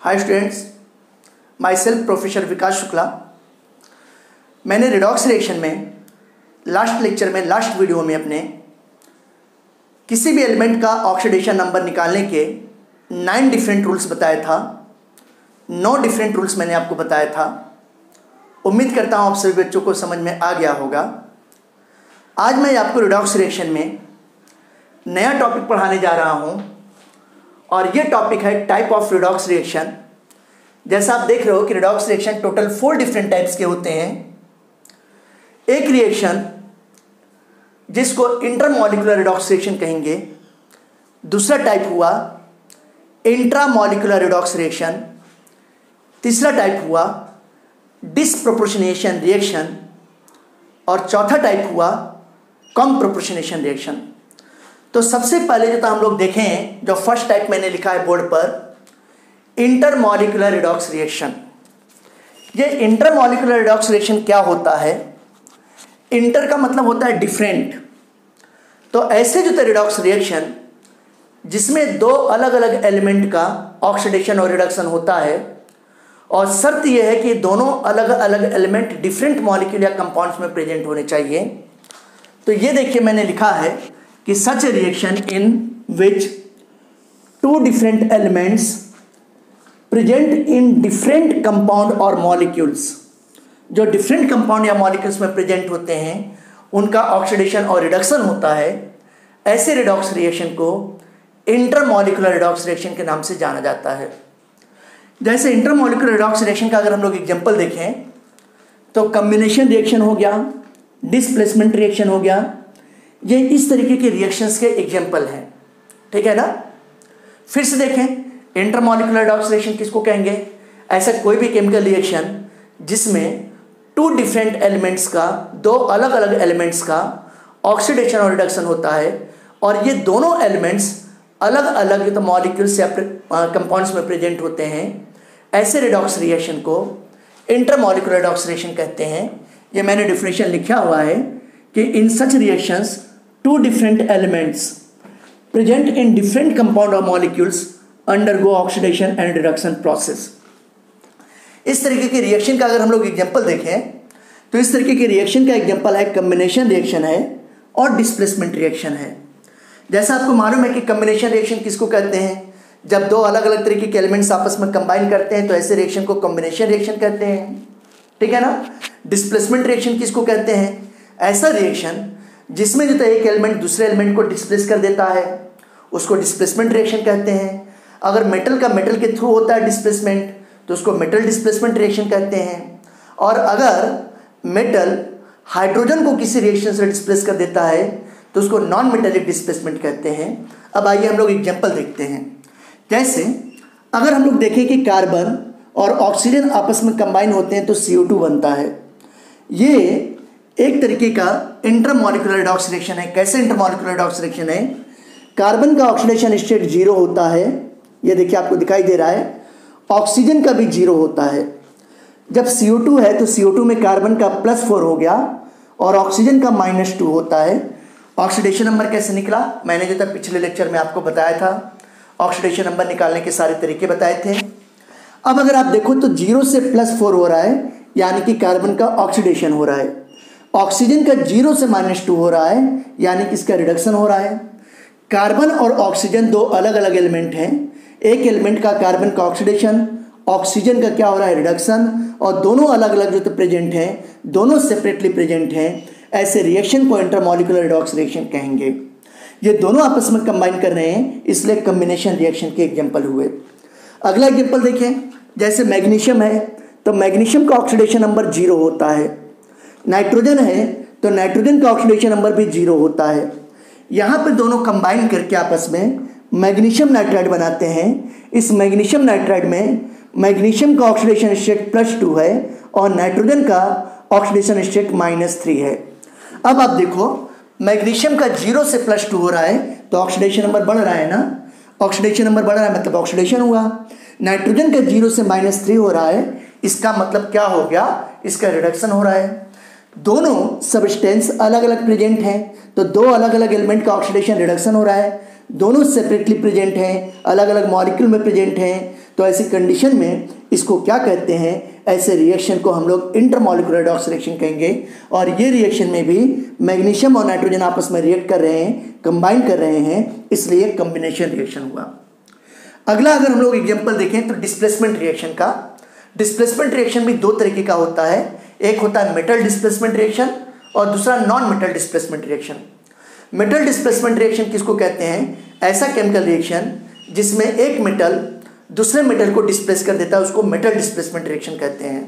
Hi students, my self professor Vikas Shukla. मैंने redox reaction में last lecture में लास्ट वीडियो में अपने किसी भी एलिमेंट का ऑक्सीडेशन नंबर निकालने के 9 डिफरेंट रूल्स बताया था। 9 डिफरेंट रूल्स मैंने आपको बताया था। उम्मीद करता हूँ आप सभी बच्चों को समझ में आ गया होगा। आज मैं आपको रिडॉक्स रिएक्शन में नया टॉपिक पढ़ाने जा रहा हूँ और ये टॉपिक है टाइप ऑफ रिडॉक्स रिएक्शन। जैसा आप देख रहे हो कि redox reaction total 4 different types के होते हैं। एक रिएक्शन जिसको इंटरमॉलिक्यूलर रिडॉक्स रिएक्शन कहेंगे, दूसरा टाइप हुआ इंट्रामॉलिक्यूलर रिडॉक्स रिएक्शन, तीसरा टाइप हुआ डिसप्रोपोर्शनेशन रिएक्शन और चौथा टाइप हुआ कम प्रोपोर्शनेशन रिएक्शन। तो सबसे पहले जो हम लोग देखें, जो फर्स्ट टाइप मैंने लिखा है बोर्ड पर, इंटरमॉलिक्यूलर रिडॉक्स रिएक्शन। ये इंटरमॉलिक्यूलर रिडॉक्स रिएक्शन क्या होता है? इंटर का मतलब होता है डिफरेंट। तो ऐसे जो रिडॉक्स रिएक्शन जिसमें 2 अलग अलग एलिमेंट का ऑक्सीडेशन और रिडक्शन होता है और शर्त यह है कि दोनों अलग अलग एलिमेंट डिफरेंट मॉलिक्यूल या कंपाउंड्स में प्रेजेंट होने चाहिए। तो ये देखिए मैंने लिखा है कि such reaction in which 2 different elements present in different compound और मॉलिक्यूल्स, जो डिफरेंट कंपाउंड या मॉलिक्यूल्स में प्रेजेंट होते हैं उनका ऑक्सीडेशन और रिडक्शन होता है, ऐसे रिडॉक्स रिएक्शन को इंटरमॉलिक्यूलर रिडॉक्स रिएक्शन के नाम से जाना जाता है। जैसे इंटरमॉलिक्यूलर रिडॉक्स रिएक्शन का अगर हम लोग एग्जांपल देखें तो कम्बिनेशन रिएक्शन हो गया, डिस्प्लेसमेंट रिएक्शन हो गया। ये इस तरीके के रिएक्शंस के एग्जांपल हैं, ठीक है ना। फिर से देखें इंटरमॉलिक्यूलर रिडॉक्स रिएक्शन किसको कहेंगे? ऐसा कोई भी केमिकल रिएक्शन जिसमें 2 डिफरेंट एलिमेंट्स का, 2 अलग अलग एलिमेंट्स का ऑक्सीडेशन और रिडक्शन होता है और ये दोनों एलिमेंट्स अलग अलग मॉलिक्यूल्स या कंपाउंड्स में प्रेजेंट होते हैं, ऐसे रिडॉक्स रिएक्शन को इंटरमॉलिक्यूलर रिडॉक्स रिएक्शन कहते हैं। ये मैंने डेफिनेशन लिखा हुआ है कि in such reactions 2 different elements present in different compound और molecules undergo oxidation and reduction process. इस तरीके के रिएक्शन का अगर हम लोग एग्जांपल देखें तो इस तरीके के रिएक्शन का एग्जांपल है कम्बिनेशन रिएक्शन है और डिस्प्लेसमेंट रिएक्शन है। जैसा आपको मालूम है कि कम्बिनेशन रिएक्शन किसको कहते हैं? जब 2 अलग अलग तरीके के एलिमेंट्स आपस में कंबाइन करते हैं तो ऐसे रिएक्शन को कम्बिनेशन रिएक्शन कहते हैं, ठीक है ना। डिस्प्लेसमेंट रिएक्शन किसको कहते हैं? ऐसा रिएक्शन जिसमें जो एक एलिमेंट दूसरे एलिमेंट को डिस्प्लेस कर देता है उसको डिस्प्लेसमेंट रिएक्शन कहते हैं। अगर मेटल का मेटल के थ्रू होता है डिस्प्लेसमेंट तो उसको मेटल डिस्प्लेसमेंट रिएक्शन कहते हैं। और अगर मेटल हाइड्रोजन को किसी रिएक्शन से डिस्प्लेस कर देता है तो उसको नॉन मेटेलिक डिस्प्लेसमेंट कहते हैं। अब आइए हम लोग एग्जांपल देखते हैं। जैसे अगर हम लोग देखें कि कार्बन और ऑक्सीजन आपस में कंबाइन होते हैं तो CO2 बनता है। ये एक तरीके का इंटरमॉलिक्यूलर रिडॉक्स रिएक्शन है। कैसे इंटरमॉलिक्यूलर रिडॉक्स रिएक्शन है? कार्बन का ऑक्सीडेशन स्टेट 0 होता है, ये देखिए आपको दिखाई दे रहा है। ऑक्सीजन का भी 0 होता है। जब CO2 है तो CO2 में कार्बन का +4 हो गया और ऑक्सीजन का -2 होता है। ऑक्सीडेशन नंबर कैसे निकला? मैंने जो पिछले लेक्चर में आपको बताया था, ऑक्सीडेशन नंबर निकालने के सारे तरीके बताए थे। अब अगर आप देखो तो 0 से +4 हो रहा है, यानी कि कार्बन का ऑक्सीडेशन हो रहा है। ऑक्सीजन का 0 से -2 हो रहा है, यानी कि इसका रिडक्शन हो रहा है। कार्बन और ऑक्सीजन 2 अलग अलग एलिमेंट हैं। एक एलिमेंट का कार्बन का ऑक्सीडेशन, ऑक्सीजन का क्या हो रहा है? रिडक्शन। और दोनों अलग अलग जो प्रेजेंट हैं, दोनों सेपरेटली प्रेजेंट हैं, ऐसे रिएक्शन को इंटरमॉलिक्यूलर रिडॉक्स रिएक्शन कहेंगे। ये दोनों आपस में कंबाइन कर रहे हैं, इसलिए कम्बिनेशन रिएक्शन के एग्जांपल हुए। अगला एग्जांपल देखें, जैसे मैग्नीशियम है तो मैग्नीशियम का ऑक्सीडेशन नंबर 0 होता है। नाइट्रोजन है तो नाइट्रोजन का ऑक्सीडेशन नंबर भी 0 होता है। यहाँ पर दोनों कंबाइन करके आपस में मैग्नीशियम नाइट्राइड बनाते हैं। इस मैग्नीशियम नाइट्राइड में मैग्नीशियम का ऑक्सीडेशन स्टेट +2 है और नाइट्रोजन का ऑक्सीडेशन स्टेट -3 है। अब आप देखो मैग्नीशियम का 0 से +2 हो रहा है तो ऑक्सीडेशन नंबर बढ़ रहा है ना। ऑक्सीडेशन नंबर बढ़ रहा है मतलब ऑक्सीडेशन हुआ। नाइट्रोजन का 0 से -3 हो रहा है, इसका मतलब क्या हो गया? इसका रिडक्शन हो रहा है। दोनों सब्सटेंस अलग अलग प्रेजेंट हैं तो 2 अलग अलग एलिमेंट का ऑक्सीडेशन रिडक्शन हो रहा है। दोनों सेपरेटली प्रेजेंट हैं, अलग अलग मॉलिक्यूल में प्रेजेंट हैं, तो ऐसी कंडीशन में इसको क्या कहते हैं, ऐसे रिएक्शन को हम लोग इंटरमॉलिक्यूलर रेडॉक्स रिएक्शन कहेंगे। और ये रिएक्शन में भी मैग्नीशियम और नाइट्रोजन आपस में रिएक्ट कर रहे हैं, कंबाइन कर रहे हैं, इसलिए कॉम्बिनेशन रिएक्शन हुआ। अगला अगर हम लोग एग्जाम्पल देखें तो डिस्प्लेसमेंट रिएक्शन का। डिस्प्लेसमेंट रिएक्शन भी दो तरीके का होता है, एक होता है मेटल डिस्प्लेसमेंट रिएक्शन और दूसरा non metal displacement reaction. Metal displacement reaction किसको कहते हैं, ऐसा केमिकल रिएक्शन जिसमें एक मेटल दूसरे मेटल को डिस्प्लेस कर देता है, उसको मेटल डिस्प्लेसमेंट रिएक्शन कहते हैं,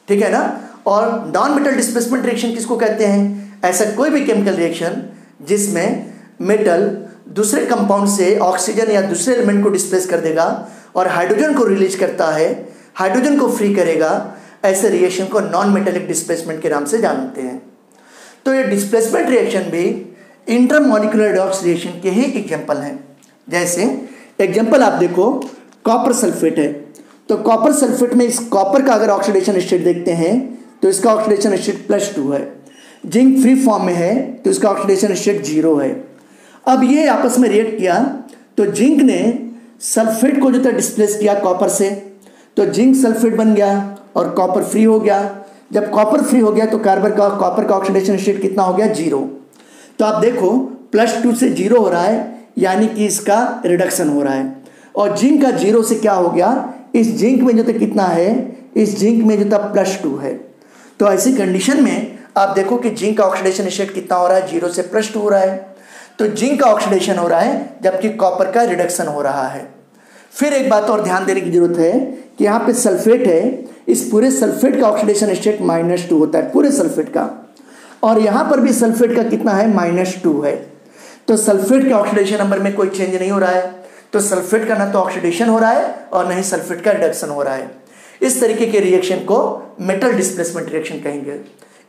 ठीक है ना। और नॉन मेटल डिस्प्लेसमेंट रिएक्शन किसको कहते हैं, ऐसा कोई भी केमिकल रिएक्शन जिसमें मेटल दूसरे कंपाउंड से ऑक्सीजन या दूसरे एलिमेंट को डिस्प्लेस कर देगा और हाइड्रोजन को रिलीज करता है, हाइड्रोजन को फ्री करेगा, ऐसे रिएक्शन को नॉन मेटेलिक डिस्प्लेसमेंट के नाम से जानते हैं। तो ये डिस्प्लेसमेंट रिएक्शन भी इंटरमॉलिक्यूलर रेडॉक्स रिएक्शन के ही एग्जाम्पल हैं। जैसे एग्जाम्पल आप देखो, कॉपर सल्फेट है, तो कॉपर सल्फेट में इस कॉपर का अगर ऑक्सीडेशन स्टेट देखते हैं तो इसका ऑक्सीडेशन स्टेट +2 है। जिंक फ्री फॉर्म में है तो इसका ऑक्सीडेशन स्टेट 0 है। अब ये आपस में रिएक्ट किया तो जिंक ने सल्फेट को जो था डिस्प्लेस किया कॉपर से, तो जिंक सल्फेट बन गया और कॉपर फ्री हो गया। जब कॉपर फ्री हो गया तो कॉपर का ऑक्सीडेशन स्टेट कितना हो गया, 0। तो आप देखो +2 से 0 हो रहा है, यानी कि इसका रिडक्शन हो रहा है। और जिंक का 0 से क्या हो गया, इस जिंक में जो था कितना है, इस जिंक में जो था +2 है। तो ऐसी कंडीशन में आप देखो कि जिंक का ऑक्सीडेशन स्टेट कितना हो रहा है, 0 से +2 हो रहा है। तो जिंक का ऑक्सीडेशन हो रहा है जबकि कॉपर का रिडक्शन हो रहा है। फिर एक बात और ध्यान देने की जरूरत है कि यहाँ पे सल्फेट है, इस पूरे सल्फेट का ऑक्सीडेशन स्टेट -2 होता है पूरे सल्फेट का, और यहाँ पर भी सल्फेट का कितना है, -2 है। तो सल्फेट के ऑक्सीडेशन नंबर में कोई चेंज नहीं हो रहा है, तो सल्फेट का ना तो ऑक्सीडेशन हो रहा है और ना ही सल्फेट का रिडक्शन हो रहा है। इस तरीके के रिएक्शन को मेटल डिस्प्लेसमेंट रिएक्शन कहेंगे।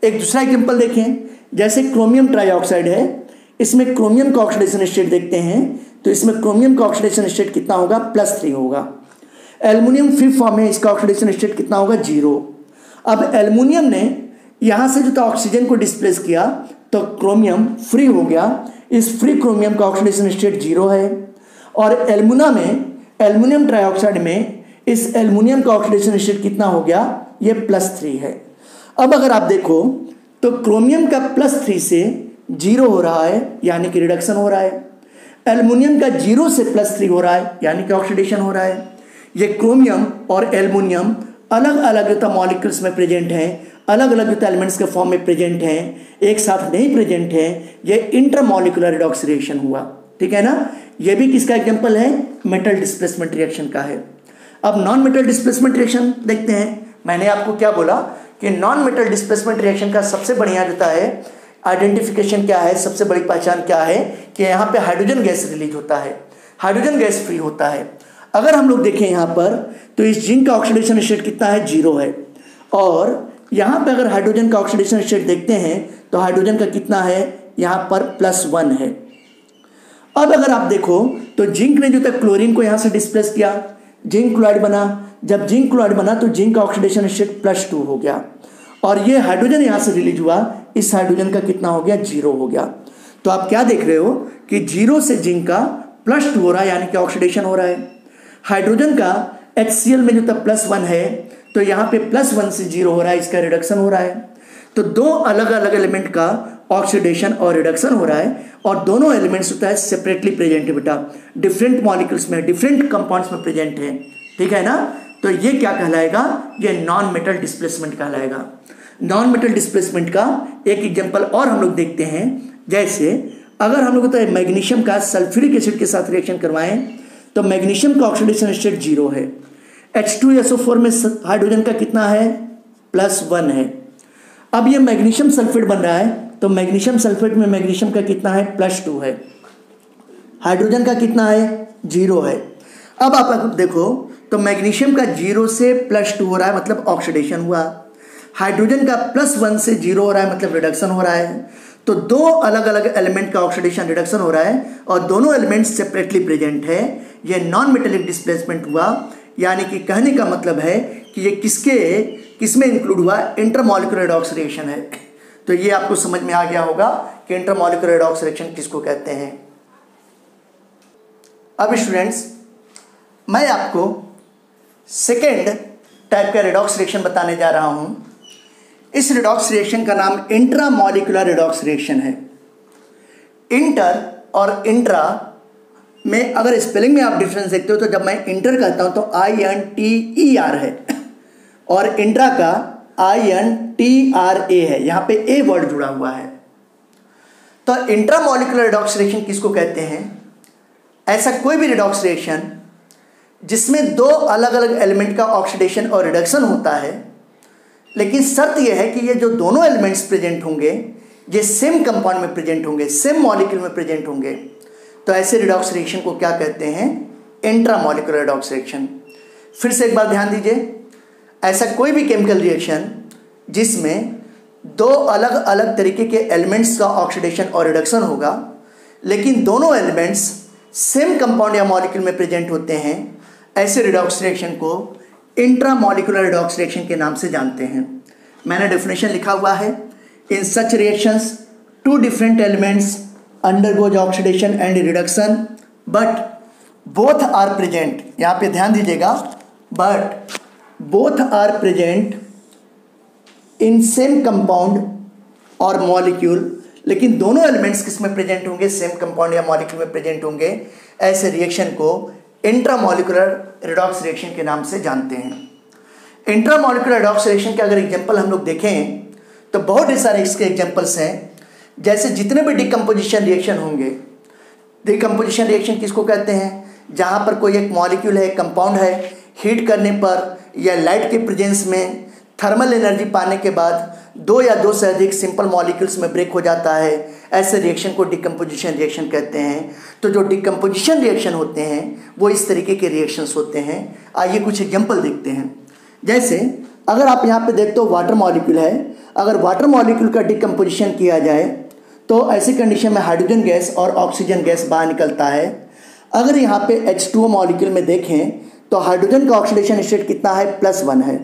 एक दूसरा एग्जांपल देखें, जैसे क्रोमियम ट्राइऑक्साइड है, इसमें क्रोमियम का ऑक्सीडेशन स्टेट देखते हैं तो इसमें क्रोमियम का ऑक्सीडेशन स्टेट कितना होगा, +3 होगा। एल्युमिनियम फ्री फॉर्म में इसका ऑक्सीडेशन स्टेट कितना होगा, 0। अब एल्युमिनियम ने यहाँ से जो था ऑक्सीजन को डिस्प्लेस किया तो क्रोमियम फ्री हो गया, इस फ्री क्रोमियम का ऑक्सीडेशन स्टेट 0 है। और एल्युमिना में, एल्युमिनियम ट्राइऑक्साइड में इस एल्युमिनियम का ऑक्सीडेशन स्टेट कितना हो गया, ये +3 है। अब अगर आप देखो तो क्रोमियम का +3 से 0 हो रहा है, यानी कि रिडक्शन हो रहा है। एल्युमिनियम का 0 से +3 हो रहा है, यानी कि ऑक्सीडेशन हो रहा है। ये क्रोमियम और एल्युमिनियम अलग अलग जो मॉलिक्यूल्स में प्रेजेंट हैं, अलग अलग जो एलिमेंट्स के फॉर्म में प्रेजेंट हैं, एक साथ नहीं प्रेजेंट हैं, ये इंटरमॉलिक्यूलर रेडॉक्स रिएक्शन हुआ, ठीक है ना। ये भी किसका एग्जांपल है, मेटल डिस्प्लेसमेंट रिएक्शन का है। अब नॉन मेटल डिस्प्लेसमेंट रिएक्शन देखते हैं। मैंने आपको क्या बोला कि नॉन मेटल डिस्प्लेसमेंट रिएक्शन का सबसे बढ़िया होता है आइडेंटिफिकेशन क्या है, सबसे बड़ी पहचान क्या है कि यहाँ पे हाइड्रोजन गैस रिलीज होता है, हाइड्रोजन गैस फ्री होता है। अगर हम लोग देखें यहाँ पर तो इस जिंक का ऑक्सीडेशन स्टेट कितना है, 0 है। और यहाँ पे अगर हाइड्रोजन का ऑक्सीडेशन स्टेट देखते हैं तो हाइड्रोजन का कितना है, यहाँ पर +1 है। अब अगर आप देखो तो जिंक ने जो था क्लोरीन को यहाँ से डिस्प्लेस किया, जिंक क्लोराइड बना। जब जिंक क्लोराइड बना तो जिंक का ऑक्सीडेशन स्टेट +2 हो गया, और ये हाइड्रोजन यहाँ से रिलीज हुआ, इस हाइड्रोजन का कितना हो गया, 0 हो गया। तो आप क्या देख रहे हो कि 0 से जिंक का +2 हो रहा है, यानी कि ऑक्सीडेशन हो रहा है। हाइड्रोजन का HCl में जो था +1 है, तो यहाँ पे +1 से 0 हो रहा है, इसका रिडक्शन हो रहा है। तो दो अलग अलग एलिमेंट का ऑक्सीडेशन और रिडक्शन हो रहा है, और दोनों एलिमेंट्स होता है सेपरेटली प्रेजेंट है बेटा, डिफरेंट मॉलिक्यूल्स में, डिफरेंट कंपाउंड्स में प्रेजेंट है, ठीक है ना। तो ये क्या कहलाएगा, ये नॉन मेटल डिस्प्लेसमेंट कहलाएगा। नॉन मेटल डिस्प्लेसमेंट का एक एग्जांपल और हम लोग देखते हैं। जैसे अगर हम लोग मैग्नीशियम का सल्फ्यूरिक एसिड के साथ रिएक्शन करवाएं तो मैग्नीशियम का ऑक्सीडेशन स्टेट 0 है। H2SO4 में हाइड्रोजन का कितना है, +1 है। अब ये मैग्नीशियम सल्फेट बन रहा है, तो मैग्नीशियम सल्फेट में मैग्नीशियम का कितना है, +2 है। हाइड्रोजन का कितना है, 0 है। अब आप देखो तो मैग्नीशियम का 0 से +2 हो रहा है, मतलब ऑक्सीडेशन हुआ। हाइड्रोजन का +1 से 0 हो रहा है, मतलब रिडक्शन हो रहा है। तो दो अलग अलग एलिमेंट का ऑक्सीडेशन रिडक्शन हो रहा है, और दोनों एलिमेंट्स सेपरेटली प्रेजेंट है। ये नॉन मेटेलिक डिस्प्लेसमेंट हुआ, यानी कि कहने का मतलब है कि ये किसमें इंक्लूड हुआ, इंटरमॉलिक्यूलर रेडॉक्स रिएक्शन है। तो ये आपको समझ में आ गया होगा कि इंटरमॉलिक्यूलर रेडॉक्स रिएक्शन किसको कहते हैं। अब स्टूडेंट्स, मैं आपको सेकेंड टाइप का रिडॉक्स रिएक्शन बताने जा रहा हूँ। इस रिडॉक्स रिएक्शन का नाम इंट्रामॉलिक्यूलर रिडॉक्स रिएक्शन है। इंटर और इंट्रा में अगर स्पेलिंग में आप डिफरेंस देखते हो तो जब मैं इंटर कहता हूँ तो INTER है और इंट्रा का INTRA है, यहाँ पे ए वर्ड जुड़ा हुआ है। तो इंट्रामॉलिक्यूलर रिडॉक्स रिएक्शन किसको कहते हैं? ऐसा कोई भी रिडॉक्स रिएक्शन जिसमें दो अलग अलग एलिमेंट का ऑक्सीडेशन और रिडक्शन होता है, लेकिन शर्त यह है कि ये जो दोनों एलिमेंट्स प्रेजेंट होंगे ये सेम कंपाउंड में प्रेजेंट होंगे, सेम मॉलिक्यूल में प्रेजेंट होंगे। तो ऐसे रिडॉक्स रिएक्शन को क्या कहते हैं? Intramolecular redox reaction. फिर से एक बार ध्यान दीजिए, ऐसा कोई भी केमिकल रिएक्शन जिसमें दो अलग अलग तरीके के एलिमेंट्स का ऑक्सीडेशन और रिडक्शन होगा, लेकिन दोनों एलिमेंट्स सेम कंपाउंड या मॉलिक्यूल में प्रेजेंट होते हैं, ऐसे रिडॉक्स रिएक्शन को इंट्रामॉलिक्यूलर रिडॉक्स रिएक्शन के नाम से जानते हैं। मैंने डेफिनेशन लिखा हुआ है, in such reactions two different elements undergoes oxidation and reduction but both are present. यहाँ पे ध्यान दीजिएगा, but both are present in same compound और मॉलिक्यूल, लेकिन दोनों एलिमेंट्स किस में प्रेजेंट होंगे? सेम कंपाउंड या मॉलिक्यूल में प्रेजेंट होंगे। ऐसे रिएक्शन को इंट्रामॉलिक्यूलर रिडॉक्स रिएक्शन के नाम से जानते हैं। इंट्रामॉलिक्यूलर रिडॉक्स रिएक्शन के अगर एग्जांपल हम लोग देखें तो बहुत सारे इसके एग्जांपल्स हैं। जैसे जितने भी डिकम्पोजिशन रिएक्शन होंगे, डिकम्पोजिशन रिएक्शन किसको कहते हैं? जहाँ पर कोई एक मॉलिक्यूल है, कंपाउंड है, हीट करने पर या लाइट के प्रेजेंस में थर्मल एनर्जी पाने के बाद दो या दो से अधिक सिंपल मॉलिक्यूल्स में ब्रेक हो जाता है, ऐसे रिएक्शन को डिकम्पोजिशन रिएक्शन कहते हैं। तो जो डिकम्पोजिशन रिएक्शन होते हैं वो इस तरीके के रिएक्शंस होते हैं। आइए कुछ एग्जांपल देखते हैं। जैसे अगर आप यहाँ पे देखते हो वाटर मॉलिक्यूल है, अगर वाटर मॉलिक्यूल का डिकम्पोजिशन किया जाए तो ऐसी कंडीशन में हाइड्रोजन गैस और ऑक्सीजन गैस बाहर निकलता है। अगर यहाँ पे H2O मॉलिक्यूल में देखें तो हाइड्रोजन का ऑक्सीडेशन स्टेट कितना है? +1 है।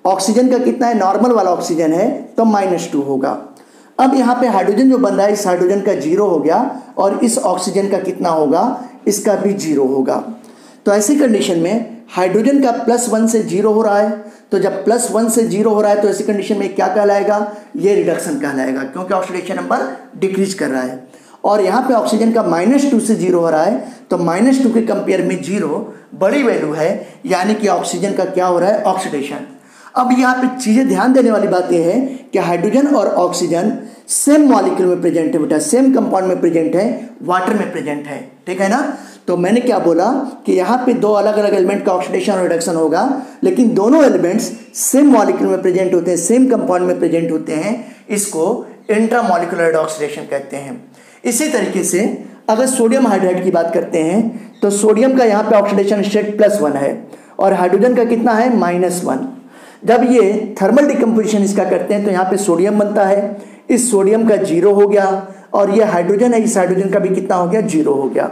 ऑक्सीजन का कितना है? नॉर्मल वाला ऑक्सीजन है तो -2 होगा। अब यहाँ पे हाइड्रोजन जो बन रहा है, इस हाइड्रोजन का 0 हो गया और इस ऑक्सीजन का कितना होगा? इसका भी 0 होगा। तो ऐसी कंडीशन में हाइड्रोजन का +1 से 0 हो रहा है, तो जब +1 से 0 हो रहा है तो ऐसी कंडीशन में क्या कहलाएगा? ये रिडक्शन कहलाएगा, क्योंकि ऑक्सीडेशन नंबर डिक्रीज कर रहा है। और यहाँ पे ऑक्सीजन का -2 से 0 हो रहा है, तो -2 के कंपेयर में 0 बड़ी वैल्यू है, यानी कि ऑक्सीजन का क्या हो रहा है? ऑक्सीडेशन। अब यहाँ पे चीज़ें ध्यान देने वाली बात यह है कि हाइड्रोजन और ऑक्सीजन सेम मॉलिक्यूल में प्रेजेंट है बेटा, सेम कंपाउंड में प्रेजेंट है, वाटर में प्रेजेंट है, ठीक है ना। तो मैंने क्या बोला कि यहाँ पे दो अलग अलग एलिमेंट का ऑक्सीडेशन और रिडक्शन होगा, लेकिन दोनों एलिमेंट्स सेम मॉलिक्यूल में प्रेजेंट होते हैं, सेम कंपाउंड में प्रेजेंट होते हैं। इसको इंट्रामॉलिक्यूलर रिडॉक्स रिएक्शन कहते हैं। इसी तरीके से अगर सोडियम हाइड्राइड की बात करते हैं तो सोडियम का यहाँ पे ऑक्सीडेशन स्टेट +1 है और हाइड्रोजन का कितना है? -1। जब ये थर्मल डिकम्पोजिशन इसका करते हैं तो यहाँ पे सोडियम बनता है, इस सोडियम का 0 हो गया और ये हाइड्रोजन है, इस हाइड्रोजन का भी कितना हो गया? 0 हो गया।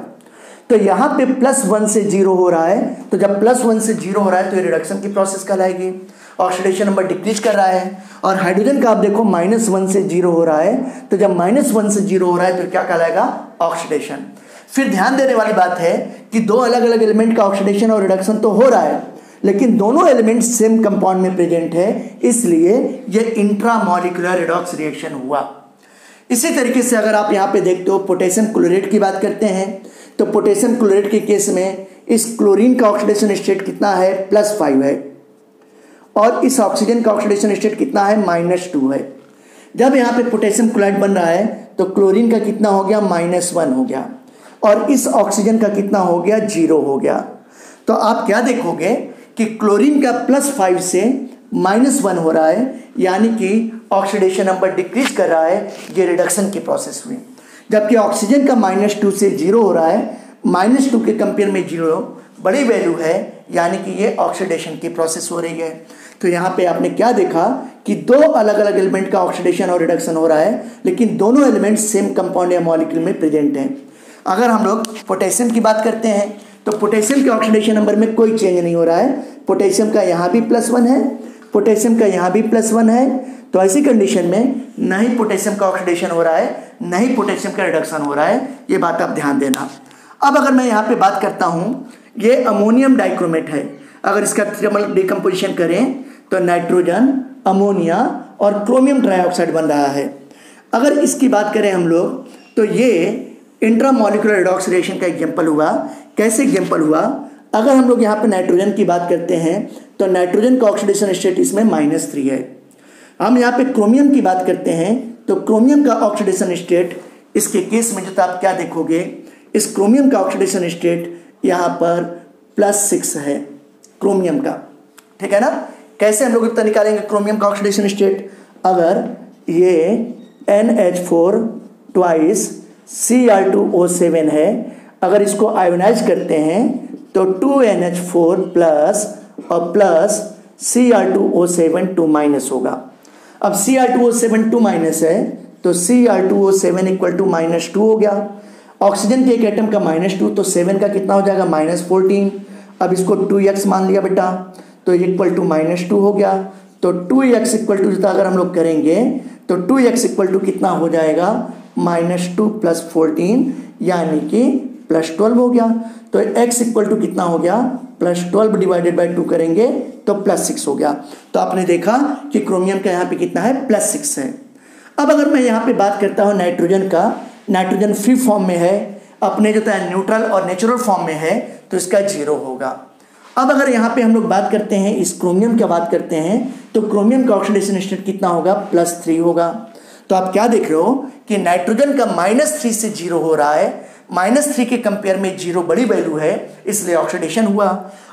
तो यहाँ पे +1 से 0 हो रहा है, तो जब +1 से 0 हो रहा है तो ये रिडक्शन की प्रोसेस कहलाएगी, ऑक्सीडेशन नंबर डिक्रीज कर रहा है। और हाइड्रोजन का आप देखो -1 से 0 हो रहा है, तो जब -1 से 0 हो रहा है तो क्या कहलाएगा? ऑक्सीडेशन। फिर ध्यान देने वाली बात है कि दो अलग अलग एलिमेंट का ऑक्सीडेशन और रिडक्शन तो हो रहा है, लेकिन दोनों एलिमेंट सेम कंपाउंड में प्रेजेंट है, इसलिए ये इंट्रामॉलिक्यूलर रिडॉक्स रिएक्शन हुआ। इसी तरीके से अगर आप यहाँ पे देखते हो पोटेशियम क्लोराइड की बात करते हैं तो पोटेशियम क्लोराइड के केस में इस क्लोरीन का ऑक्सीडेशन स्टेट कितना है? +5 है और इस ऑक्सीजन का ऑक्सीडेशन स्टेट कितना है? -2 है। जब यहाँ पे पोटेशियम क्लोराइड बन रहा है तो क्लोरीन का कितना हो गया? -1 हो गया और इस ऑक्सीजन का कितना हो गया? 0 हो गया। तो आप क्या देखोगे कि क्लोरीन का +5 से -1 हो रहा है, यानी कि ऑक्सीडेशन नंबर डिक्रीज कर रहा है, ये रिडक्शन की प्रोसेस हुई। जबकि ऑक्सीजन का -2 से 0 हो रहा है, -2 के कंपेयर में 0 बड़ी वैल्यू है, यानी कि ये ऑक्सीडेशन की प्रोसेस हो रही है। तो यहाँ पे आपने क्या देखा कि दो अलग अलग एलिमेंट का ऑक्सीडेशन और रिडक्शन हो रहा है, लेकिन दोनों एलिमेंट सेम कंपाउंड या मॉलिक्यूल में प्रेजेंट हैं। अगर हम लोग पोटेशियम की बात करते हैं तो पोटेशियम के ऑक्सीडेशन नंबर में कोई चेंज नहीं हो रहा है, पोटेशियम का यहाँ भी +1 है, पोटेशियम का यहाँ भी +1 है। तो ऐसी कंडीशन में न ही पोटेशियम का ऑक्सीडेशन हो रहा है, न ही पोटेशियम का रिडक्शन हो रहा है, ये बात आप ध्यान देना। अब अगर मैं यहाँ पे बात करता हूँ, ये अमोनियम डाइक्रोमेट है, अगर इसका थर्मल डिकम्पोजिशन करें तो नाइट्रोजन, अमोनिया और क्रोमियम ट्राइऑक्साइड बन रहा है। अगर इसकी बात करें हम लोग तो ये इंट्रामॉलिक्यूलर रेडॉक्स रिएक्शन का एग्जाम्पल हुआ। कैसे एग्जाम्पल हुआ, अगर हम लोग यहाँ पे नाइट्रोजन की बात करते हैं तो नाइट्रोजन का ऑक्सीडेशन स्टेट इसमें -3 है। हम यहाँ पे क्रोमियम की बात करते हैं तो क्रोमियम का ऑक्सीडेशन स्टेट इसके केस में जो आप क्या देखोगे, इस क्रोमियम का ऑक्सीडेशन स्टेट यहाँ पर +6 है क्रोमियम का, ठीक है ना। कैसे हम लोग इतना निकालेंगे क्रोमियम का ऑक्सीडेशन स्टेट, अगर ये NH4 2 Cr2O7 है, अगर इसको आयोनाइज करते हैं तो 2NH4 प्लस और प्लस Cr2O7 2- होगा। अब Cr2O7 2- है तो Cr2O7 इक्वल टू -2 हो गया। ऑक्सीजन के एक एटम का -2 तो 7 का कितना हो जाएगा -14। अब इसको 2x मान लिया बेटा तो इक्वल टू -2 हो गया। तो 2x इक्वल टू जितना अगर हम लोग करेंगे तो 2x इक्वल टू कितना हो जाएगा -2 + 14 यानी कि +12 हो गया। तो x इक्वल टू कितना हो गया +12 डिवाइडेड बाई 2 करेंगे तो +6 हो गया। तो आपने देखा कि क्रोमियम का यहाँ पे कितना है +6 है। अब अगर मैं यहाँ पे बात करता हूँ नाइट्रोजन का, नाइट्रोजन फ्री फॉर्म में है, अपने जो है न्यूट्रल और नेचुरल फॉर्म में है तो इसका 0 होगा। अब अगर यहाँ पे हम लोग बात करते हैं इस क्रोमियम की बात करते हैं तो क्रोमियम का ऑक्सीडेशन स्टेट कितना होगा +3 होगा। तो आप क्या देख रहे हो कि नाइट्रोजन का -3 से 0 हो रहा है, -3 के कंपेयर में 0 बड़ी वैल्यू है इसलिए ऑक्सीडेशन हुआ।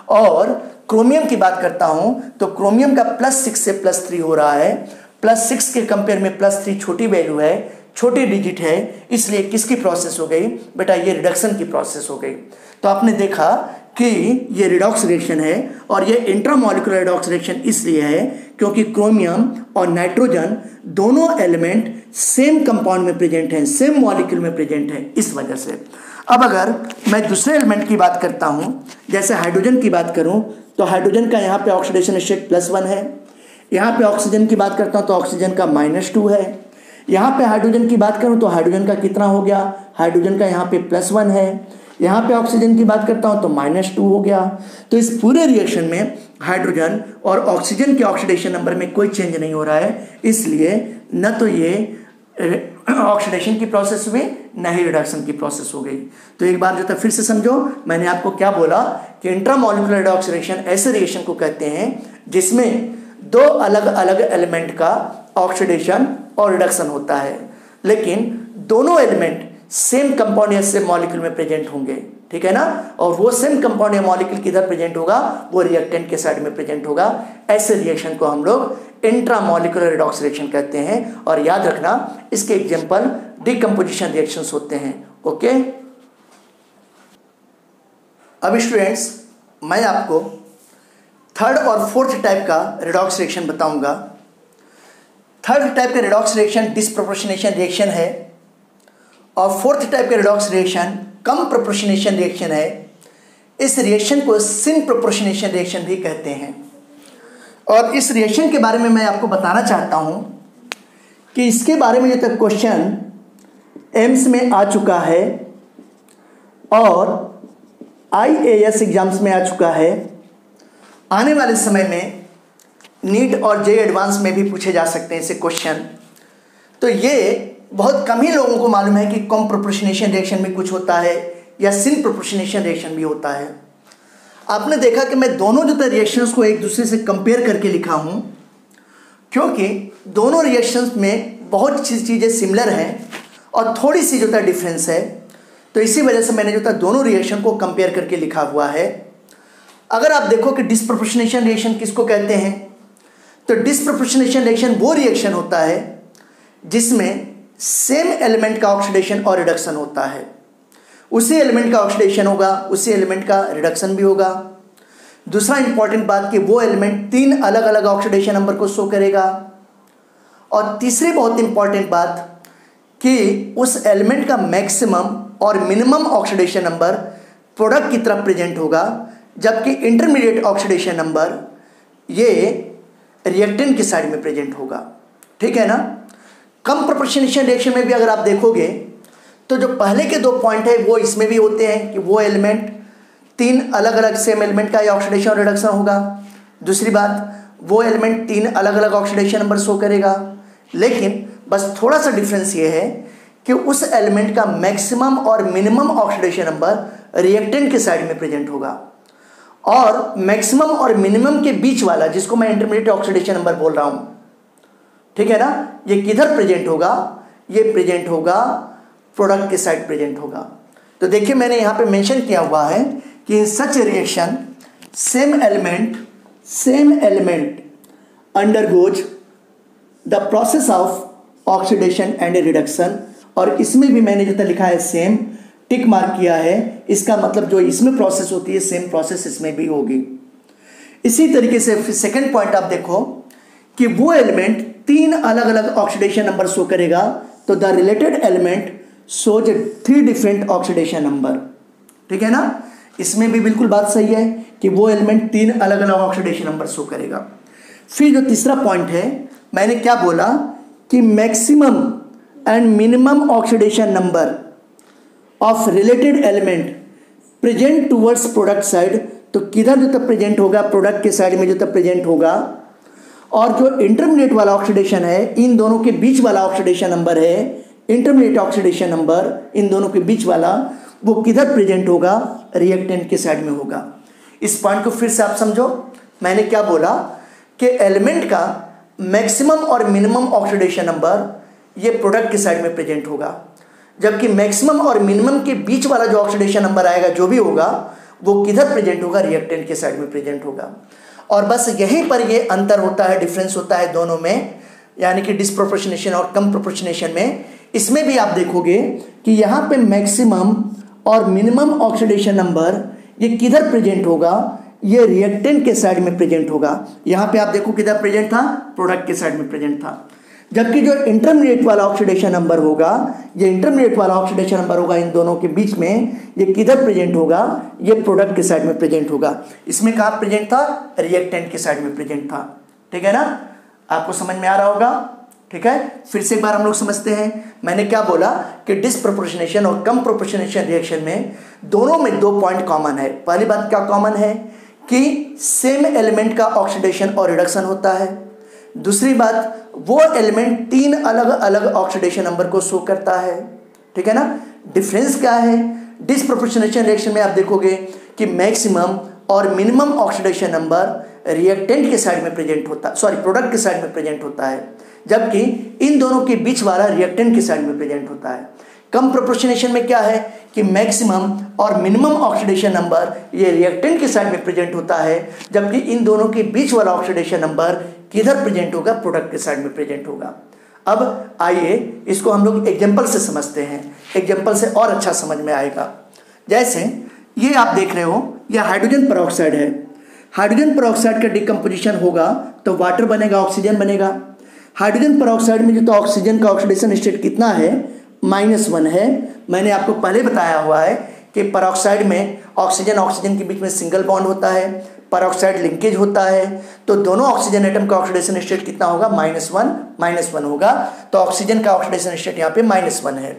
और क्रोमियम की बात करता हूं तो क्रोमियम का +6 से +3 हो रहा है, +6 के कंपेयर में +3 छोटी वैल्यू है, छोटी डिजिट है, इसलिए किसकी प्रोसेस हो गई बेटा, ये रिडक्शन की प्रोसेस हो गई। तो आपने देखा कि ये रिडॉक्स रिएक्शन है और ये इंट्रामॉलिक्यूलर रिडॉक्स रिएक्शन इसलिए है क्योंकि क्रोमियम और नाइट्रोजन दोनों एलिमेंट सेम कंपाउंड में प्रेजेंट हैं, सेम मॉलिक्यूल में प्रेजेंट हैं, इस वजह से। अब अगर मैं दूसरे एलिमेंट की बात करता हूं, जैसे हाइड्रोजन की बात करूं तो हाइड्रोजन का यहाँ पे ऑक्सीडेशन स्टेट +1 है। यहाँ पे ऑक्सीजन की बात करता हूँ तो ऑक्सीजन का -2 है। यहाँ पे हाइड्रोजन की बात करूँ तो हाइड्रोजन का कितना हो गया, हाइड्रोजन का यहाँ पे +1 है। यहाँ पे ऑक्सीजन की बात करता हूँ तो -2 हो गया। तो इस पूरे रिएक्शन में हाइड्रोजन और ऑक्सीजन के ऑक्सीडेशन नंबर में कोई चेंज नहीं हो रहा है, इसलिए न तो ये ऑक्सीडेशन की प्रोसेस हुई न ही रिडक्शन की प्रोसेस हो गई। तो एक बार जो था फिर से समझो, मैंने आपको क्या बोला कि इंट्रामॉलिक्यूलर रिडॉक्स रिएक्शन ऐसे रिएक्शन को कहते हैं जिसमें 2 अलग अलग एलिमेंट का ऑक्सीडेशन और रिडक्शन होता है, लेकिन दोनों एलिमेंट सेम कंपाउंड या सेम मॉलिक्यूल में प्रेजेंट होंगे, ठीक है ना। और वो सेम कंपाउंड या मॉलिक्यूल किधर प्रेजेंट होगा, वो रिएक्टेंट के साइड में प्रेजेंट होगा। ऐसे रिएक्शन को हम लोग इंट्रामॉलिक्यूलर रिडॉक्स रिएक्शन कहते हैं। और याद रखना इसके एग्जांपल डिकम्पोजिशन रिएक्शंस होते हैं। ओके, अब स्टूडेंट्स मैं आपको 3rd और 4th टाइप का रिडॉक्स रिएक्शन बताऊंगा। 3rd टाइप का रिडॉक्स रिएक्शन डिसप्रोपोर्शनेशन रिएक्शन है और 4th टाइप का रिडॉक्स रिएक्शन कम प्रोपोर्शनेशन रिएक्शन है। इस रिएक्शन को सिन प्रोपोर्शनेशन रिएक्शन भी कहते हैं। और इस रिएक्शन के बारे में मैं आपको बताना चाहता हूं कि इसके बारे में जो तक क्वेश्चन एम्स में आ चुका है और IAS एग्जाम्स में आ चुका है, आने वाले समय में नीट और JEE एडवांस में भी पूछे जा सकते हैं ऐसे क्वेश्चन। तो ये बहुत कम ही लोगों को मालूम है कि कम प्रोपोर्शनेशन रिएक्शन में कुछ होता है या सिन प्रोपोर्शनेशन रिएक्शन भी होता है। आपने देखा कि मैं दोनों जो रिएक्शंस को एक दूसरे से कंपेयर करके लिखा हूं क्योंकि दोनों रिएक्शंस में बहुत सी चीज़ें सिमिलर हैं और थोड़ी सी जो डिफरेंस है। तो इसी वजह से मैंने जो दोनों रिएक्शन को कंपेयर करके लिखा हुआ है। अगर आप देखो कि डिसप्रोपोर्शनेशन रिएक्शन किसको कहते हैं, तो डिसप्रोपोर्शनेशन रिएक्शन वो रिएक्शन होता है जिसमें सेम एलिमेंट का ऑक्सीडेशन और रिडक्शन होता है। उसी एलिमेंट का ऑक्सीडेशन होगा, उसी एलिमेंट का रिडक्शन भी होगा। दूसरा इंपॉर्टेंट बात कि वो एलिमेंट 3 अलग अलग ऑक्सीडेशन नंबर को शो करेगा। और तीसरी बहुत इंपॉर्टेंट बात कि उस एलिमेंट का मैक्सिमम और मिनिमम ऑक्सीडेशन नंबर प्रोडक्ट की तरफ प्रेजेंट होगा, जबकि इंटरमीडिएट ऑक्सीडेशन नंबर ये रिएक्टेंट की साइड में प्रेजेंट होगा, ठीक है ना। कम प्रोपोर्शनेशन रिएक्शन में भी अगर आप देखोगे तो जो पहले के 2 पॉइंट है वो इसमें भी होते हैं कि वो एलिमेंट 3 अलग अलग सेम एलिमेंट का ऑक्सीडेशन और रिडक्शन होगा। दूसरी बात, वो एलिमेंट 3 अलग अलग ऑक्सीडेशन नंबर शो करेगा, लेकिन बस थोड़ा सा डिफरेंस ये है कि उस एलिमेंट का मैक्सिमम और मिनिमम ऑक्सीडेशन नंबर रिएक्टेंट के साइड में प्रेजेंट होगा, और मैक्सिमम और मिनिमम के बीच वाला जिसको मैं इंटरमीडिएट ऑक्सीडेशन नंबर बोल रहा हूँ, ठीक है ना, ये किधर प्रेजेंट होगा? ये प्रेजेंट होगा प्रोडक्ट के साइड प्रेजेंट होगा। तो देखिए मैंने यहाँ पे मेंशन किया हुआ है कि in such reaction same element undergoes the process of oxidation and reduction, और इसमें भी मैंने जितना लिखा है सेम टिक मार्क किया है, इसका मतलब जो इसमें प्रोसेस होती है सेम प्रोसेस इसमें भी होगी। इसी तरीके से सेकंड पॉइंट आप देखो कि वो एलिमेंट 3 अलग अलग ऑक्सीडेशन नंबर शो करेगा, तो the related element shows 3 different oxidation number, ठीक है ना। इसमें भी बिल्कुल बात सही है कि वो एलिमेंट 3 अलग अलग ऑक्सीडेशन नंबर शो करेगा। फिर जो तीसरा पॉइंट है, मैंने क्या बोला कि maximum and minimum oxidation number of related element present towards product side, तो किधर जो तक प्रेजेंट होगा? प्रोडक्ट के साइड में जो तक प्रेजेंट होगा। और जो इंटरमीडिएट वाला ऑक्सीडेशन है, इन दोनों के बीच वाला ऑक्सीडेशन नंबर है, इंटरमीडिएट ऑक्सीडेशन नंबर इन दोनों के बीच वाला, वो किधर प्रेजेंट होगा? रिएक्टेंट के साइड में होगा। इस पॉइंट को फिर से आप समझो, मैंने क्या बोला कि एलिमेंट का मैक्सिमम और मिनिमम ऑक्सीडेशन नंबर ये प्रोडक्ट के साइड में प्रेजेंट होगा, जबकि मैक्सिमम और मिनिमम के बीच वाला जो ऑक्सीडेशन नंबर आएगा जो भी होगा वो किधर प्रेजेंट होगा? रिएक्टेंट के साइड में प्रेजेंट होगा। और बस यहीं पर ये अंतर होता है, डिफरेंस होता है दोनों में, यानी कि डिस्प्रोपोर्शनेशन और कम प्रोपोर्शनेशन में। इसमें भी आप देखोगे कि यहाँ पे मैक्सिमम और मिनिमम ऑक्सीडेशन नंबर ये किधर प्रेजेंट होगा? ये रिएक्टेंट के साइड में प्रेजेंट होगा। यहाँ पे आप देखो किधर प्रेजेंट था? प्रोडक्ट के साइड में प्रेजेंट था। जबकि जो इंटरमीडिएट वाला ऑक्सीडेशन नंबर होगा, ये इंटरमीडिएट वाला ऑक्सीडेशन नंबर होगा इन दोनों के बीच में, ये किधर प्रेजेंट होगा? ये प्रोडक्ट के साइड में प्रेजेंट होगा। इसमें कहाँ प्रेजेंट था? रिएक्टेंट के साइड में प्रेजेंट था, ठीक है ना। आपको समझ में आ रहा होगा, ठीक है। फिर से एक बार हम लोग समझते हैं, मैंने क्या बोला कि डिस्प्रोपोर्शनेशन और कम प्रोपोर्शनेशन रिएक्शन में दोनों में 2 पॉइंट कॉमन है। पहली बात क्या कॉमन है कि सेम एलिमेंट का ऑक्सीडेशन और रिडक्शन होता है। दूसरी बात, वो एलिमेंट 3 अलग अलग ऑक्सीडेशन नंबर को शो करता है, ठीक है ना। डिफरेंस क्या है? डिस्प्रोपोर्शनेशन रिएक्शन में आप देखोगे कि मैक्सिमम और मिनिमम ऑक्सीडेशन नंबर रिएक्टेंट के साइड में प्रेजेंट होता है, सॉरी प्रोडक्ट के साइड में प्रेजेंट होता है, जबकि इन दोनों के बीच वाला रिएक्टेंट के साइड में प्रेजेंट होता है। कम प्रोपोर्शनेशन में क्या है कि मैक्सिमम और मिनिमम ऑक्सीडेशन नंबर ये रिएक्टेंट के साइड में प्रेजेंट होता है, जबकि इन दोनों के बीच वाला ऑक्सीडेशन नंबर किधर प्रेजेंट होगा? प्रोडक्ट के साइड में प्रेजेंट होगा। अब आइए इसको हम लोग एग्जांपल से समझते हैं, एग्जांपल से और अच्छा समझ में आएगा। जैसे ये आप देख रहे हो, ये हाइड्रोजन पेरोक्साइड है। हाइड्रोजन पेरोक्साइड का डिकम्पोजिशन होगा तो वाटर बनेगा, ऑक्सीजन बनेगा। हाइड्रोजन पेरोक्साइड में जो तो ऑक्सीजन का ऑक्सीडेशन स्टेट कितना है? -1 है। मैंने आपको पहले बताया हुआ है कि पेरोक्साइड में ऑक्सीजन के बीच में सिंगल बॉन्ड होता है, पेरोक्साइड लिंकेज होता है, तो दोनों ऑक्सीजन एटम का ऑक्सीडेशन स्टेट कितना होगा? -1 होगा। तो ऑक्सीजन का ऑक्सीडेशन स्टेट यहाँ पे -1 है।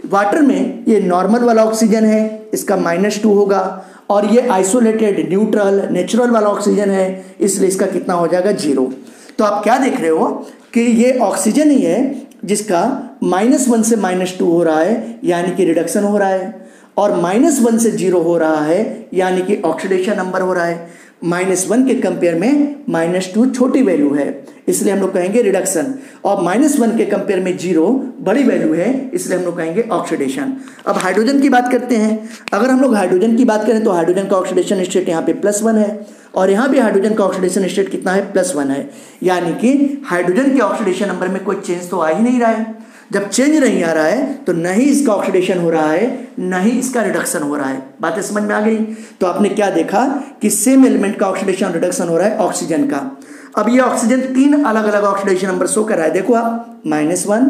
वाटर में ये नॉर्मल वाला ऑक्सीजन है, इसका -2 होगा, और ये आइसोलेटेड न्यूट्रल नेचुरल वाला ऑक्सीजन है, इसलिए इसका कितना हो जाएगा? 0। तो आप क्या देख रहे हो कि ये ऑक्सीजन ही है जिसका -1 से -2 हो रहा है, यानी कि रिडक्शन हो रहा है, और -1 से 0 हो रहा है, यानी कि ऑक्सीडेशन नंबर हो रहा है। -1 के कंपेयर में -2 छोटी वैल्यू है, इसलिए हम लोग कहेंगे रिडक्शन, और -1 के कंपेयर में 0 बड़ी वैल्यू है, इसलिए हम लोग कहेंगे ऑक्सीडेशन। अब हाइड्रोजन की बात करते हैं। अगर हम लोग हाइड्रोजन की बात करें तो हाइड्रोजन का ऑक्सीडेशन स्टेट यहाँ पे +1 है, और यहाँ भी हाइड्रोजन का ऑक्सीडेशन स्टेट कितना है? +1 है, यानी कि हाइड्रोजन के ऑक्सीडेशन नंबर में कोई चेंज तो आ ही नहीं रहा है। जब चेंज नहीं आ रहा है तो न ही इसका ऑक्सीडेशन हो रहा है, न ही इसका रिडक्शन हो रहा है। बातें समझ में आ गई? तो आपने क्या देखा कि सेम एलिमेंट का ऑक्सीडेशन रिडक्शन हो रहा है ऑक्सीजन का। अब ये ऑक्सीजन 3 अलग अलग ऑक्सीडेशन नंबर शो कर रहा है। देखो आप, -1,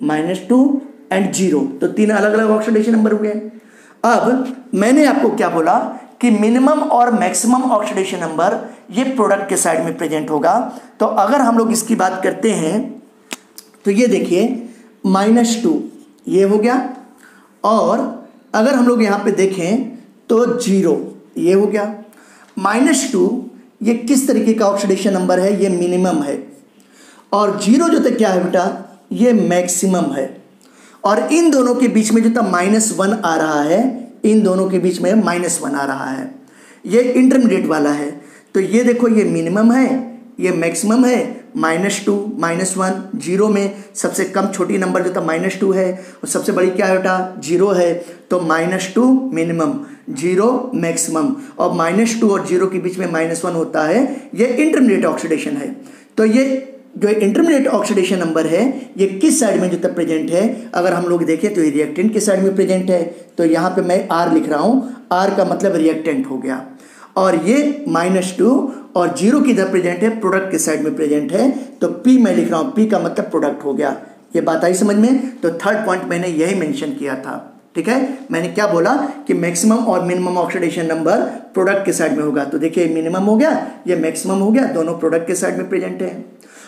-2 एंड 0, तो 3 अलग अलग ऑक्सीडेशन नंबर हुए। अब मैंने आपको क्या बोला कि मिनिमम और मैक्सिमम ऑक्सीडेशन नंबर ये प्रोडक्ट के साइड में प्रेजेंट होगा। तो अगर हम लोग इसकी बात करते हैं तो ये देखिए, -2 ये हो गया, और अगर हम लोग यहाँ पे देखें तो 0 ये हो गया। -2 ये किस तरीके का ऑक्सीडेशन नंबर है, ये मिनिमम है। और 0 जो था क्या है बेटा, ये मैक्सिमम है। और इन दोनों के बीच में जो था -1 आ रहा है, इन दोनों के बीच में -1 आ रहा है, ये इंटरमीडिएट वाला है। तो ये देखो ये मिनिमम है, ये मैक्सिमम है। -2 -1 0 में सबसे कम छोटी नंबर जो था -2 है और सबसे बड़ी क्या है बेटा 0 है। तो -2 मिनिमम, 0 मैक्सिमम और -2 और 0 के बीच में -1 होता है, ये इंटरमीडिएट ऑक्सीडेशन है। तो ये जो इंटरमीडिएट ऑक्सीडेशन नंबर है ये किस साइड में जो तक प्रेजेंट है, अगर हम लोग देखें तो ये रिएक्टेंट के साइड में प्रेजेंट है। तो यहाँ पे मैं R लिख रहा हूँ, R का मतलब रिएक्टेंट हो गया। और ये -2 और 0 किधर प्रेजेंट है, प्रोडक्ट के साइड में प्रेजेंट है। तो P मैं लिख रहा हूँ, P का मतलब प्रोडक्ट हो गया। ये बात आई समझ में। तो थर्ड पॉइंट मैंने यही मेंशन किया था, ठीक है। मैंने क्या बोला कि मैक्सिमम और मिनिमम ऑक्सीडेशन नंबर प्रोडक्ट के साइड में होगा। तो देखिए मिनिमम हो गया, ये मैक्सिमम हो गया, दोनों प्रोडक्ट के साइड में प्रेजेंट है।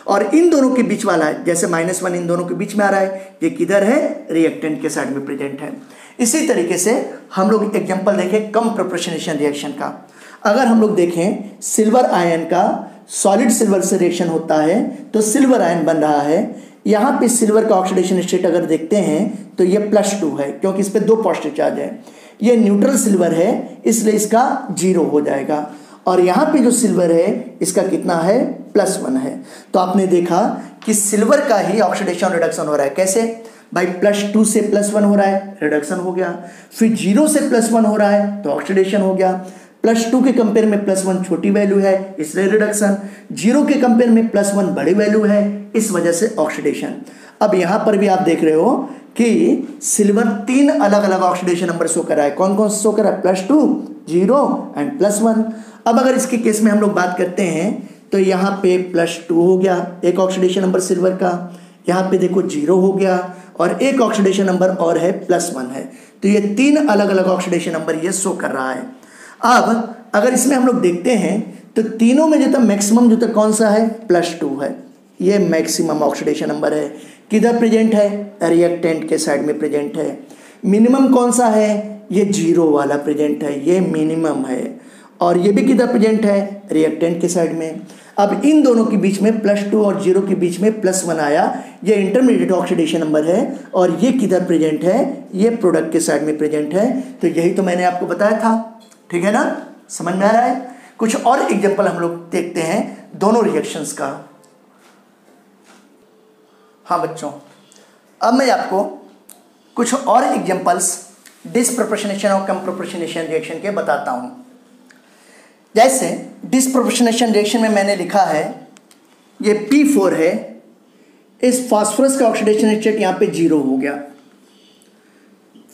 और इन दोनों के बीच वाला है, जैसे -1 इन दोनों के बीच में आ रहा है, ये किधर है, रिएक्टेंट के साइड में प्रेजेंट है। इसी तरीके से हम लोग एग्जांपल देखें कम प्रोपोर्शनेशन रिएक्शन का। अगर हम लोग देखें सिल्वर आयन का सॉलिड सिल्वर से रिएक्शन होता है तो सिल्वर आयन बन रहा है। यहाँ पे सिल्वर का ऑक्सीडेशन स्टेट अगर देखते हैं तो ये +2 है, क्योंकि इस पे 2 पॉजिटिव चार्ज है। ये न्यूट्रल सिल्वर है इसलिए इसका 0 हो जाएगा। और यहाँ पे जो सिल्वर है इसका कितना है, +1 है। तो आपने देखा कि सिल्वर का ही ऑक्सीडेशन रिडक्शन हो रहा है। कैसे भाई, +2 से +1 हो रहा है, रिडक्शन हो गया। फिर 0 से +1 हो रहा है तो ऑक्सीडेशन हो गया। +2 के कंपेयर में +1 छोटी वैल्यू है इसलिए रिडक्शन, 0 के कंपेयर में +1 बड़ी वैल्यू है, इस वजह से ऑक्सीडेशन। अब यहाँ पर भी आप देख रहे हो कि सिल्वर 3 अलग अलग ऑक्सीडेशन नंबर शो कर रहा है। कौन कौन शो कर रहा है, +2, 0 एंड +1। अब अगर इसके केस में हम लोग बात करते हैं तो यहाँ पे +2 हो गया एक ऑक्सीडेशन नंबर सिल्वर का, यहाँ पे देखो 0 हो गया और एक ऑक्सीडेशन नंबर और है +1 है। तो ये 3 अलग अलग ऑक्सीडेशन नंबर ये शो कर रहा है। अब अगर इसमें हम लोग देखते हैं तो तीनों में जो था मैक्सिमम जो था कौन सा है, +2 है। ये मैक्सिमम ऑक्सीडेशन नंबर है, किधर प्रेजेंट है, रिएक्टेंट के साइड में प्रेजेंट है। मिनिमम कौन सा है, ये 0 वाला प्रेजेंट है, ये मिनिमम है। और ये भी किधर प्रेजेंट है, रिएक्टेंट के साइड में। अब इन दोनों के बीच में +2 और 0 के बीच में +1 आया, ये इंटरमीडिएट ऑक्सीडेशन नंबर है। और ये किधर प्रेजेंट है, ये प्रोडक्ट के साइड में प्रेजेंट है। तो यही तो मैंने आपको बताया था, ठीक है ना, समझ में आ रहा है। कुछ और एग्जांपल हम लोग देखते हैं दोनों रिएक्शंस का। हाँ बच्चों, अब मैं आपको कुछ और एग्जांपल्स डिसप्रोपोर्शनेशन और कम प्रोपोर्शनेशन रिएक्शन के बताता हूं। जैसे डिसप्रोपोर्शनेशन रिएक्शन में मैंने लिखा है ये P4 है, इस फास्फोरस का ऑक्सीडेशन स्टेट यहाँ पे 0 हो गया।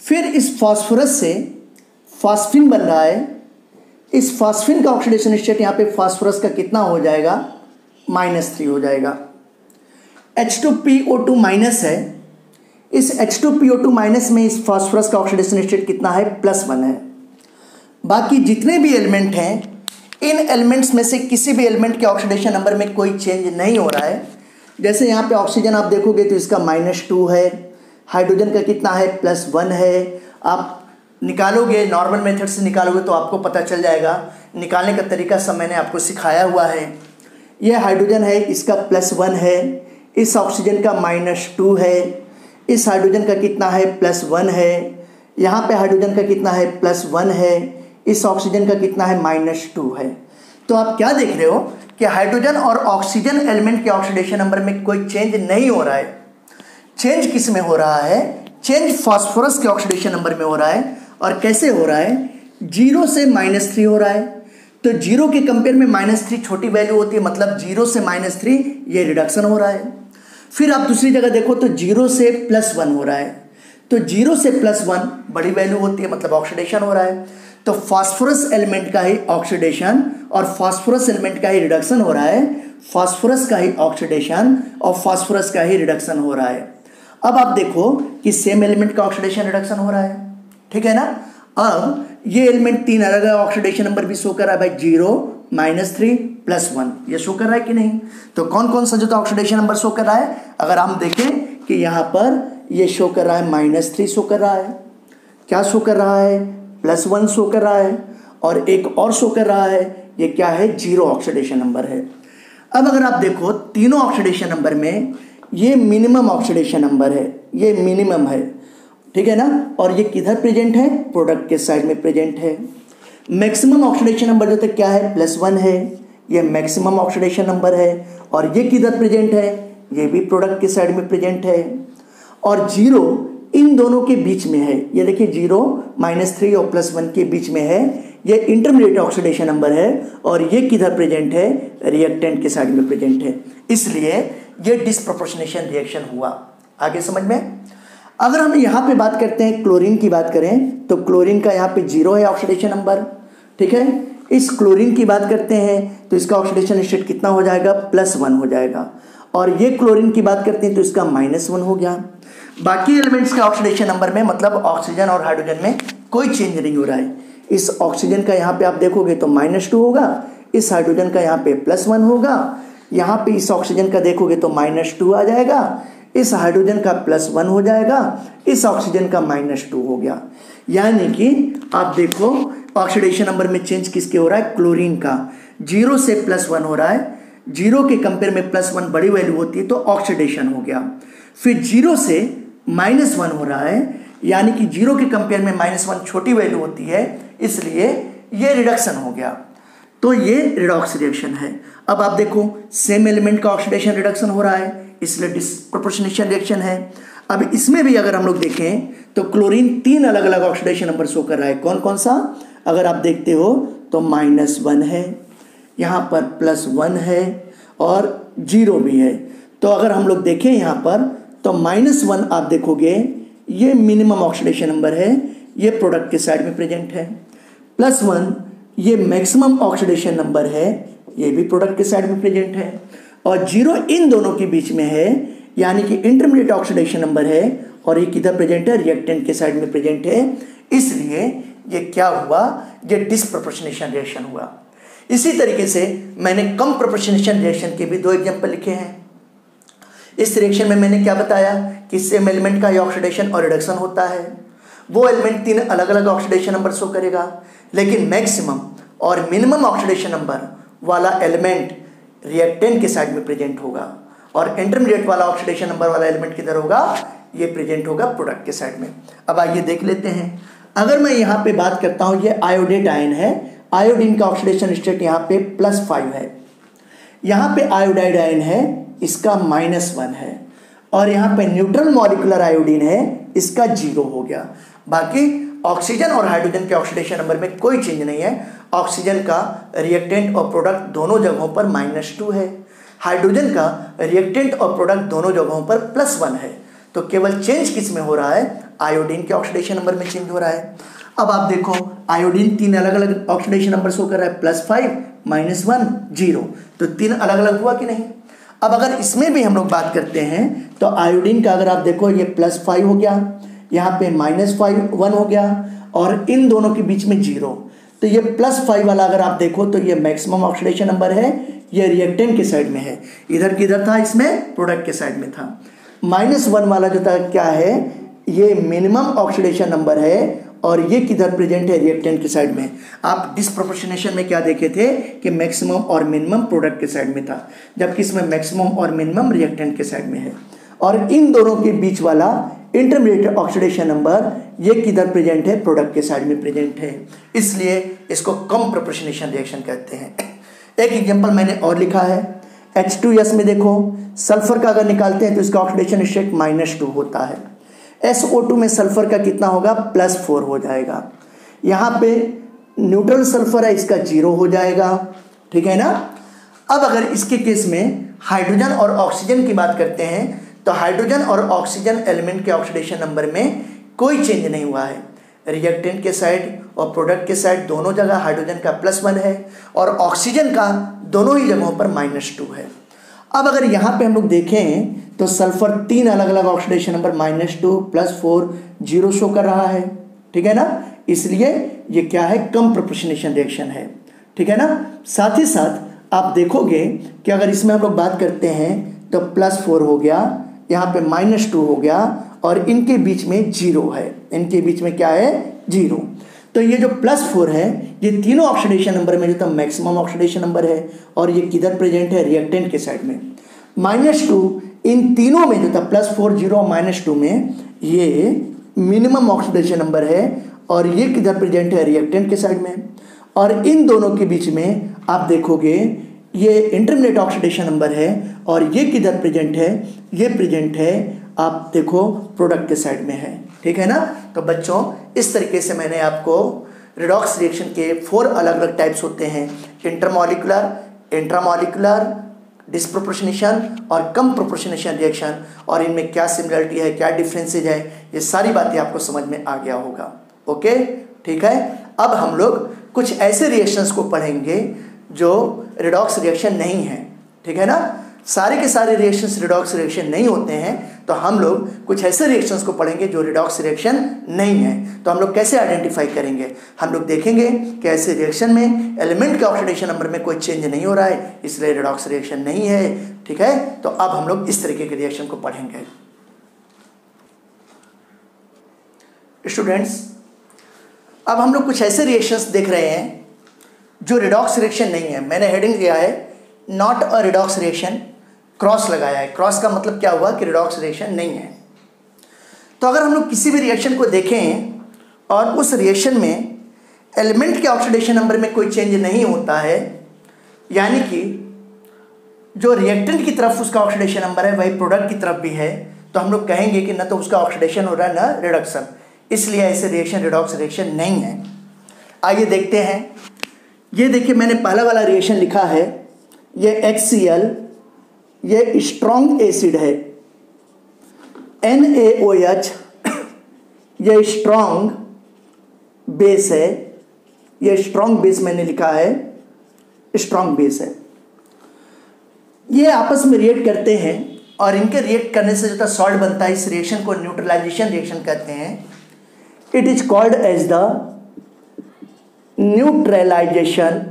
फिर इस फास्फोरस से फास्फिन बन रहा है, इस फास्फिन का ऑक्सीडेशन स्टेट यहाँ पे फास्फोरस का कितना हो जाएगा, -3 हो जाएगा। H2PO2 माइनस है, इस H2PO2 माइनस में इस फास्फोरस का ऑक्सीडेशन स्टेट कितना है, +1 है। बाकी जितने भी एलिमेंट हैं इन एलिमेंट्स में से किसी भी एलिमेंट के ऑक्सीडेशन नंबर में कोई चेंज नहीं हो रहा है। जैसे यहाँ पे ऑक्सीजन आप देखोगे तो इसका -2 है, हाइड्रोजन का कितना है, +1 है। आप निकालोगे, नॉर्मल मेथड से निकालोगे तो आपको पता चल जाएगा। निकालने का तरीका सब मैंने आपको सिखाया हुआ है। यह हाइड्रोजन है, इसका +1 है, इस ऑक्सीजन का -2 है, इस हाइड्रोजन का कितना है, +1 है, यहाँ पे हाइड्रोजन का कितना है, +1 है, इस ऑक्सीजन का कितना है, -2 है। तो आप क्या देख रहे हो कि हाइड्रोजन और ऑक्सीजन एलिमेंट के ऑक्सीडेशन नंबर में कोई चेंज नहीं हो रहा है। चेंज किस में हो रहा है, चेंज फास्फोरस के ऑक्सीडेशन नंबर में हो रहा है। और कैसे हो रहा है, 0 से -3 हो रहा है। तो 0 के कंपेयर में -3 छोटी वैल्यू होती है, मतलब 0 से -3 ये रिडक्शन हो रहा है। फिर आप दूसरी जगह देखो तो 0 से +1 हो रहा है, तो 0 से +1 बड़ी वैल्यू होती है, मतलब ऑक्सीडेशन हो रहा है। तो फास्फोरस एलिमेंट का ही ऑक्सीडेशन और फास्फोरस एलिमेंट का ही रिडक्शन हो रहा है, फास्फोरस का ही ऑक्सीडेशन और फास्फोरस का ही रिडक्शन हो रहा है। अब आप देखो कि सेम एलिमेंट का ऑक्सीडेशन रिडक्शन हो रहा है, ठीक है ना। अब ये एलिमेंट 3 अलग अलग ऑक्सीडेशन नंबर भी शो कर रहा है भाई, 0, -3, +1 ये शो कर रहा है कि नहीं। तो कौन कौन सा जो तो ऑक्सीडेशन नंबर शो कर रहा है, अगर हम देखें कि यहाँ पर ये शो कर रहा है -3 शो कर रहा है, क्या शो कर रहा है, +1 शो कर रहा है, और एक और शो कर रहा है, ये क्या है, 0 ऑक्सीडेशन नंबर है। अब अगर आप देखो तीनों ऑक्सीडेशन नंबर में ये मिनिमम ऑक्सीडेशन नंबर है, ये मिनिमम है, ठीक है ना, और ये किधर प्रेजेंट है, प्रोडक्ट के साइड में प्रेजेंट है। मैक्सिमम ऑक्सीडेशन नंबर जो तक क्या है, +1 है, ये मैक्सिमम ऑक्सीडेशन नंबर है, और ये किधर प्रेजेंट है, ये भी प्रोडक्ट के साइड में प्रेजेंट है। और 0 इन दोनों के बीच में है, ये देखिए 0 -3 और +1 के बीच में है, ये इंटरमीडिएट ऑक्सीडेशन नंबर है, और ये किधर प्रेजेंट है, रिएक्टेंट के साइड में प्रेजेंट है, इसलिए ये डिस्प्रोपोर्शनेशन रिएक्शन हुआ। आगे समझ में। अगर हम यहाँ पे बात करते हैं, क्लोरीन की बात करें, तो क्लोरीन का यहाँ पे 0 है ऑक्सीडेशन नंबर, ठीक है। इस क्लोरीन की बात करते हैं तो इसका ऑक्सीडेशन स्टेट कितना हो जाएगा, +1 हो जाएगा, और ये क्लोरीन की बात करते हैं तो इसका -1 हो गया। बाकी एलिमेंट्स के ऑक्सीडेशन नंबर में, मतलब ऑक्सीजन और हाइड्रोजन में कोई चेंज नहीं हो रहा है। इस ऑक्सीजन का यहाँ पे आप देखोगे तो -2 होगा, इस हाइड्रोजन का यहाँ पे +1 होगा, यहाँ पे इस ऑक्सीजन का देखोगे तो -2 आ जाएगा, इस हाइड्रोजन का +1 हो जाएगा, इस ऑक्सीजन का -2 हो गया। यानी कि आप देखो ऑक्सीडेशन नंबर में चेंज किसके हो रहा है, क्लोरीन का। 0 से +1 हो रहा है, 0 के कंपेयर में +1 बड़ी वैल्यू होती है तो ऑक्सीडेशन हो गया। फिर 0 से -1 हो रहा है, यानी कि 0 के कंपेयर में -1 छोटी वैल्यू होती है, इसलिए ये रिडक्शन हो गया, तो ये रिडॉक्स रिएक्शन है। अब आप देखो सेम एलिमेंट का ऑक्सीडेशन रिडक्शन हो रहा है, इसलिए डिस्प्रोपोर्शनेशन रिएक्शन है। अब इसमें भी अगर हम लोग देखें तो क्लोरीन 3 अलग अलग ऑक्सीडेशन नंबर शो कर रहा है। कौन कौन सा, अगर आप देखते हो तो -1 है, यहाँ पर +1 है, और 0 भी है। तो अगर हम लोग देखें यहाँ पर तो -1 आप देखोगे ये मिनिमम ऑक्सीडेशन नंबर है, ये प्रोडक्ट के साइड में प्रेजेंट है। +1 ये मैक्सिमम ऑक्सीडेशन नंबर है, ये भी प्रोडक्ट के साइड में प्रेजेंट है, और 0 इन दोनों के बीच में है, यानी कि इंटरमीडिएट ऑक्सीडेशन नंबर है, और ये किधर प्रेजेंट है, रिएक्टेंट के साइड में प्रेजेंट है, इसलिए ये क्या हुआ, ये डिस्प्रोपोर्शनेशन रिएक्शन हुआ। इसी तरीके से मैंने कम प्रोपोर्शनेशन रिएक्शन के भी 2 एग्जाम्पल लिखे हैं। इस रिएक्शन में मैंने क्या बताया कि सेम एलिमेंट का ऑक्सीडेशन और रिडक्शन होता है, वो एलिमेंट 3 अलग अलग ऑक्सीडेशन नंबर शो करेगा, लेकिन मैक्सिमम और मिनिमम ऑक्सीडेशन नंबर वाला एलिमेंट रिएक्टेंट के साइड में प्रेजेंट होगा, और इंटरमीडिएट वाला ऑक्सीडेशन नंबर वाला एलिमेंट किधर होगा, ये प्रेजेंट होगा प्रोडक्ट के साइड में। अब आइए देख लेते हैं। अगर मैं यहाँ पे बात करता हूँ, ये आयोडेट आयन है, आयोडीन का ऑक्सीडेशन स्टेट यहाँ पे +5 है, यहाँ पे आयोडाइड आयन है, इसका -1 है, और यहाँ पे न्यूट्रल मॉलिक्यूलर आयोडीन है, इसका 0 हो गया। बाकी ऑक्सीजन और हाइड्रोजन के ऑक्सीडेशन नंबर में कोई चेंज नहीं है। ऑक्सीजन का रिएक्टेंट और प्रोडक्ट दोनों जगहों पर -2 है, हाइड्रोजन का रिएक्टेंट और प्रोडक्ट दोनों जगहों पर +1 है। तो केवल चेंज किस में हो रहा है, आयोडीन के ऑक्सीडेशन नंबर में चेंज हो रहा है। अब आप देखो आयोडीन 3 अलग अलग ऑक्सीडेशन नंबर शो कर रहा है, +5, -1, 0, तो 3 अलग अलग हुआ कि नहीं। अब अगर इसमें भी हम लोग बात करते हैं तो आयोडीन का अगर आप देखो ये +5 हो गया, यहाँ पे -1 हो गया, और इन दोनों के बीच में 0, तो ये +5 वाला अगर आप देखो तो ये मैक्सिमम ऑक्सीडेशन नंबर है, ये रिएक्टेंट के साइड में है, इधर किधर था, इसमें प्रोडक्ट के साइड में था। -1 वाला जो था क्या है, ये मिनिमम ऑक्सीडेशन नंबर है, और ये किधर प्रेजेंट है, रिएक्टेंट के साइड में। आप डिस्प्रोपोर्शनेशन में क्या देखे थे कि मैक्सिमम और मिनिमम प्रोडक्ट के साइड में था, जबकि इसमें मैक्सिमम और मिनिमम रिएक्टेंट के साइड में है, और इन दोनों के बीच वाला इंटरमीडिएट ऑक्सीडेशन नंबर ये किधर प्रेजेंट है, प्रोडक्ट के साइड में प्रेजेंट है, इसलिए इसको कम प्रोपोर्शनेशन रिएक्शन कहते हैं। एक एग्जांपल मैंने और लिखा है, H2S में देखो सल्फर का अगर निकालते हैं तो इसका ऑक्सीडेशन स्टेट -2 होता है, SO2 में सल्फर का कितना होगा, +4 हो जाएगा, यहाँ पे न्यूट्रल सल्फर है, इसका 0 हो जाएगा, ठीक है ना। अब अगर इसके केस में हाइड्रोजन और ऑक्सीजन की बात करते हैं तो हाइड्रोजन और ऑक्सीजन एलिमेंट के ऑक्सीडेशन नंबर में कोई चेंज नहीं हुआ है, रिएक्टेंट के साइड और प्रोडक्ट के साइड दोनों जगह हाइड्रोजन का +1 है, और ऑक्सीजन का दोनों ही जगहों पर -2 है। अब अगर यहाँ पे हम लोग देखें तो सल्फर 3 अलग अलग ऑक्सीडेशन नंबर -2, +4, 0 शो कर रहा है, ठीक है ना, इसलिए ये क्या है, कम प्रोपोर्शनेशन रिएक्शन है, ठीक है ना। साथ ही साथ आप देखोगे कि अगर इसमें हम लोग बात करते हैं तो +4 हो गया, यहाँ पे -2 हो गया, और इनके बीच में 0 है, इनके बीच में क्या है 0। तो ये जो +4 है ये तीनों ऑक्सीडेशन नंबर में जो था मैक्सिमम ऑक्सीडेशन नंबर है और ये किधर प्रेजेंट है रिएक्टेंट के साइड में। -2 इन तीनों में जो था +4 0 -2 में ये मिनिमम ऑक्सीडेशन नंबर है और ये किधर प्रेजेंट है रिएक्टेंट के साइड में। और इन दोनों के बीच में आप देखोगे ये इंटरमीडिएट ऑक्सीडेशन नंबर है और ये किधर प्रेजेंट है, ये प्रेजेंट है आप देखो प्रोडक्ट के साइड में है, ठीक है ना। तो बच्चों इस तरीके से मैंने आपको रिडॉक्स रिएक्शन के 4 अलग अलग टाइप्स होते हैं, इंटरमॉलिक्यूलर, इंट्रामॉलिक्यूलर, डिस्प्रोपोर्शनेशन और कम प्रोपोर्शनेशन रिएक्शन, और इनमें क्या सिमिलरिटी है क्या डिफरेंसेज है, ये सारी बातें आपको समझ में आ गया होगा। ओके ठीक है। अब हम लोग कुछ ऐसे रिएक्शंस को पढ़ेंगे जो रिडॉक्स रिएक्शन नहीं है, ठीक है ना। सारे के सारे रिएक्शंस रिडॉक्स रिएक्शन नहीं होते हैं, तो हम लोग कुछ ऐसे रिएक्शंस को पढ़ेंगे जो रिडॉक्स रिएक्शन नहीं है। तो हम लोग कैसे आइडेंटिफाई करेंगे, हम लोग देखेंगे कि ऐसे रिएक्शन में एलिमेंट के ऑक्सीडेशन नंबर में कोई चेंज नहीं हो रहा है, इसलिए रिडॉक्स रिएक्शन नहीं है, ठीक है। तो अब हम लोग इस तरीके के रिएक्शन को पढ़ेंगे। स्टूडेंट्स अब हम लोग कुछ ऐसे रिएक्शंस देख रहे हैं जो रिडॉक्स रिएक्शन नहीं है। मैंने हेडिंग दिया है not a redox reaction, cross लगाया है। क्रॉस का मतलब क्या हुआ कि रिडॉक्स रिएक्शन नहीं है। तो अगर हम लोग किसी भी रिएक्शन को देखें और उस रिएक्शन में एलिमेंट के ऑक्सीडेशन नंबर में कोई चेंज नहीं होता है, यानी कि जो रिएक्टेंट की तरफ उसका ऑक्सीडेशन नंबर है वही प्रोडक्ट की तरफ भी है, तो हम लोग कहेंगे कि न तो उसका ऑक्सीडेशन हो रहा है न रिडक्शन, इसलिए ऐसे रिएक्शन रिडॉक्स रिएक्शन नहीं है। आइए देखते हैं। ये देखिए मैंने पहला वाला रिएक्शन लिखा है, ये HCl, ये स्ट्रॉन्ग एसिड है, NaOH ये स्ट्रॉन्ग बेस है, ये स्ट्रॉन्ग बेस मैंने लिखा है, स्ट्रॉन्ग बेस है। ये आपस में रिएक्ट करते हैं और इनके रिएक्ट करने से जो सॉल्ट बनता है, इस रिएक्शन को न्यूट्रलाइजेशन रिएक्शन कहते हैं। It is called as the neutralisation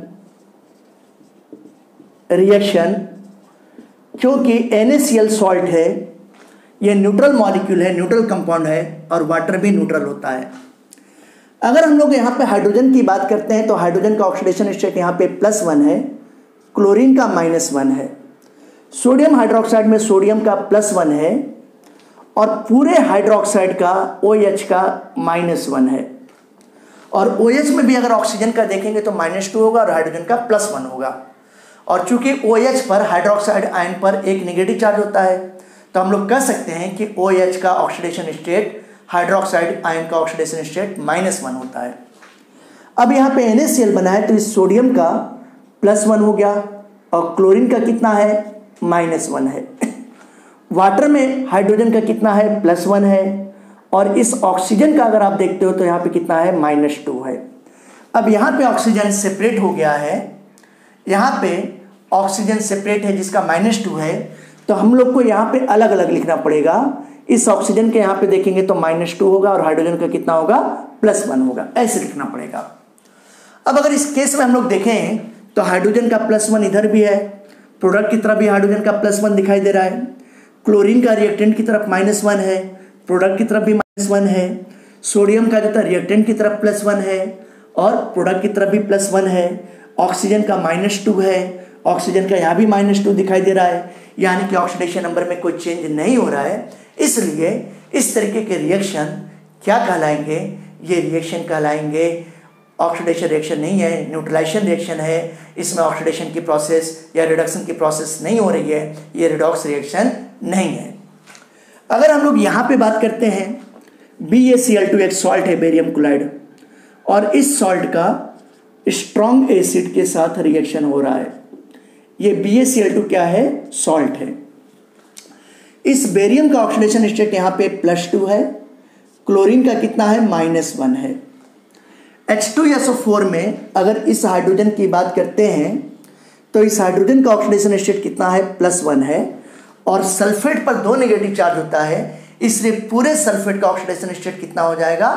reaction, क्योंकि NaCl सॉल्ट है, ये न्यूट्रल मॉलिक्यूल है, न्यूट्रल कंपाउंड है और वाटर भी न्यूट्रल होता है। अगर हम लोग यहाँ पे हाइड्रोजन की बात करते हैं तो हाइड्रोजन का ऑक्सीडेशन स्टेट यहाँ पे +1 है, क्लोरीन का -1 है, सोडियम हाइड्रोक्साइड में सोडियम का +1 है और पूरे हाइड्रोक्साइड का OH का -1 है। और OH में भी अगर ऑक्सीजन का देखेंगे तो -2 होगा और हाइड्रोजन का +1 होगा। और चूंकि OH पर हाइड्रोक्साइड आयन पर एक नेगेटिव चार्ज होता है, तो हम लोग कह सकते हैं कि OH का ऑक्सीडेशन स्टेट हाइड्रोक्साइड आयन का ऑक्सीडेशन स्टेट -1 होता है। अब यहाँ पे NaCl बना है तो इस सोडियम का +1 हो गया और क्लोरीन का कितना है -1 है। वाटर में हाइड्रोजन का कितना है +1 है और इस ऑक्सीजन का अगर आप देखते हो तो यहाँ पे कितना है -2 है। अब यहाँ पे ऑक्सीजन सेपरेट हो गया है, यहाँ पे ऑक्सीजन सेपरेट है जिसका -2 है, तो हम लोग को यहाँ पे अलग अलग लिखना पड़ेगा। इस ऑक्सीजन के यहाँ पे देखेंगे तो -2 होगा और हाइड्रोजन का कितना होगा +1 होगा, ऐसे लिखना पड़ेगा। अब अगर इस केस में हम लोग देखें तो हाइड्रोजन का +1 इधर भी है, प्रोडक्ट की तरफ भी हाइड्रोजन का +1 दिखाई दे रहा है, क्लोरीन का रिएक्टेंट की तरफ -1 है, प्रोडक्ट की तरफ भी -1 है, सोडियम का जो था रिएक्टेंट की तरफ +1 है और प्रोडक्ट की तरफ भी +1 है, ऑक्सीजन का -2 है, ऑक्सीजन का यहाँ भी -2 दिखाई दे रहा है, यानी कि ऑक्सीडेशन नंबर में कोई चेंज नहीं हो रहा है। इसलिए इस तरीके के रिएक्शन क्या कहलाएंगे, ये रिएक्शन कहलाएंगे ऑक्सीडेशन रिएक्शन नहीं है, न्यूट्रलाइजेशन रिएक्शन है। इसमें ऑक्सीडेशन की प्रोसेस या रिडक्शन की प्रोसेस नहीं हो रही है, ये रिडॉक्स रिएक्शन नहीं है। अगर हम लोग यहाँ पे बात करते हैं, BaCl2 एक सॉल्ट है, बेरियम क्लोराइड, और इस सॉल्ट का स्ट्रॉन्ग एसिड के साथ रिएक्शन हो रहा है। ये BaCl2 क्या है, सॉल्ट है। इस बेरियम का ऑक्सीडेशन स्टेट यहाँ पे +2 है, क्लोरीन का कितना है -1 है। H2SO4 में अगर इस हाइड्रोजन की बात करते हैं तो इस हाइड्रोजन का ऑक्सीडेशन स्टेट कितना है, +1 है और सल्फेट पर 2 नेगेटिव चार्ज होता है, इसलिए पूरे सल्फेट का ऑक्सीडेशन स्टेट कितना हो जाएगा,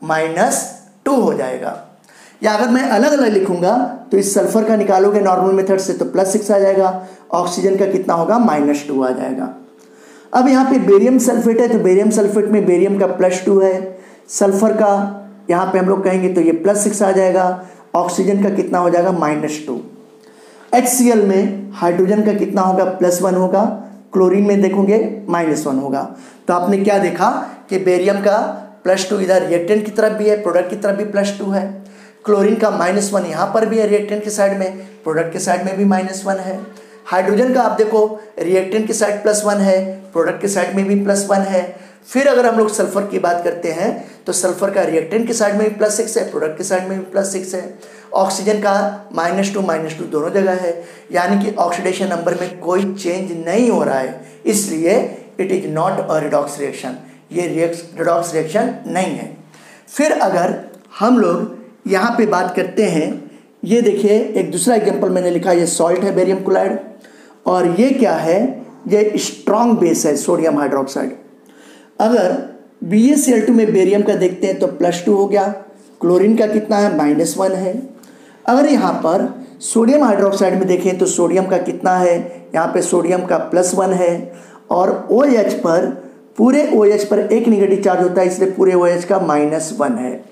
-2 हो जाएगा। या अगर मैं अलग अलग लिखूंगा तो इस सल्फर का निकालोगे नॉर्मल मेथड से तो +6 आ जाएगा, ऑक्सीजन का कितना होगा, -2 आ जाएगा। अब यहाँ पे बेरियम सल्फेट है, तो बेरियम सल्फेट में बेरियम का +2 है, सल्फर का यहाँ पे हम लोग कहेंगे तो ये +6 आ जाएगा, ऑक्सीजन का कितना हो जाएगा -2। HCl में हाइड्रोजन का कितना होगा +1 होगा, क्लोरीन में देखोगे -1 होगा। तो आपने क्या देखा कि बेरियम का +2 इधर रिएक्टेंट की तरफ भी है, प्रोडक्ट की तरफ भी +2 है, क्लोरीन का -1 यहाँ पर भी है रिएक्टेंट की साइड में, प्रोडक्ट की साइड में भी -1 है। हाइड्रोजन का आप देखो रिएक्टेंट की साइड +1 है, प्रोडक्ट की साइड में भी +1 है। फिर अगर हम लोग सल्फर की बात करते हैं तो सल्फर का रिएक्टेंट की साइड में भी +6 है, प्रोडक्ट की साइड में भी +6 है। ऑक्सीजन का -2 दोनों जगह है, यानी कि ऑक्सीडेशन नंबर में कोई चेंज नहीं हो रहा है, इसलिए it is not a redox reaction, ये रिडॉक्स रिएक्शन नहीं है। फिर अगर हम लोग यहाँ पे बात करते हैं, ये देखिए एक दूसरा एग्जांपल मैंने लिखा, ये सॉल्ट है बेरियम क्लोराइड, और ये क्या है, ये स्ट्रॉन्ग बेस है सोडियम हाइड्रोक्साइड। अगर BaCl2 में बेरियम का देखते हैं तो +2 हो गया, क्लोरीन का कितना है -1 है। अगर यहाँ पर सोडियम हाइड्रोक्साइड में देखें तो सोडियम का कितना है, यहाँ पे सोडियम का +1 है, और OH पर पूरे OH पर एक नेगेटिव चार्ज होता है, इसलिए पूरे OH का -1 है।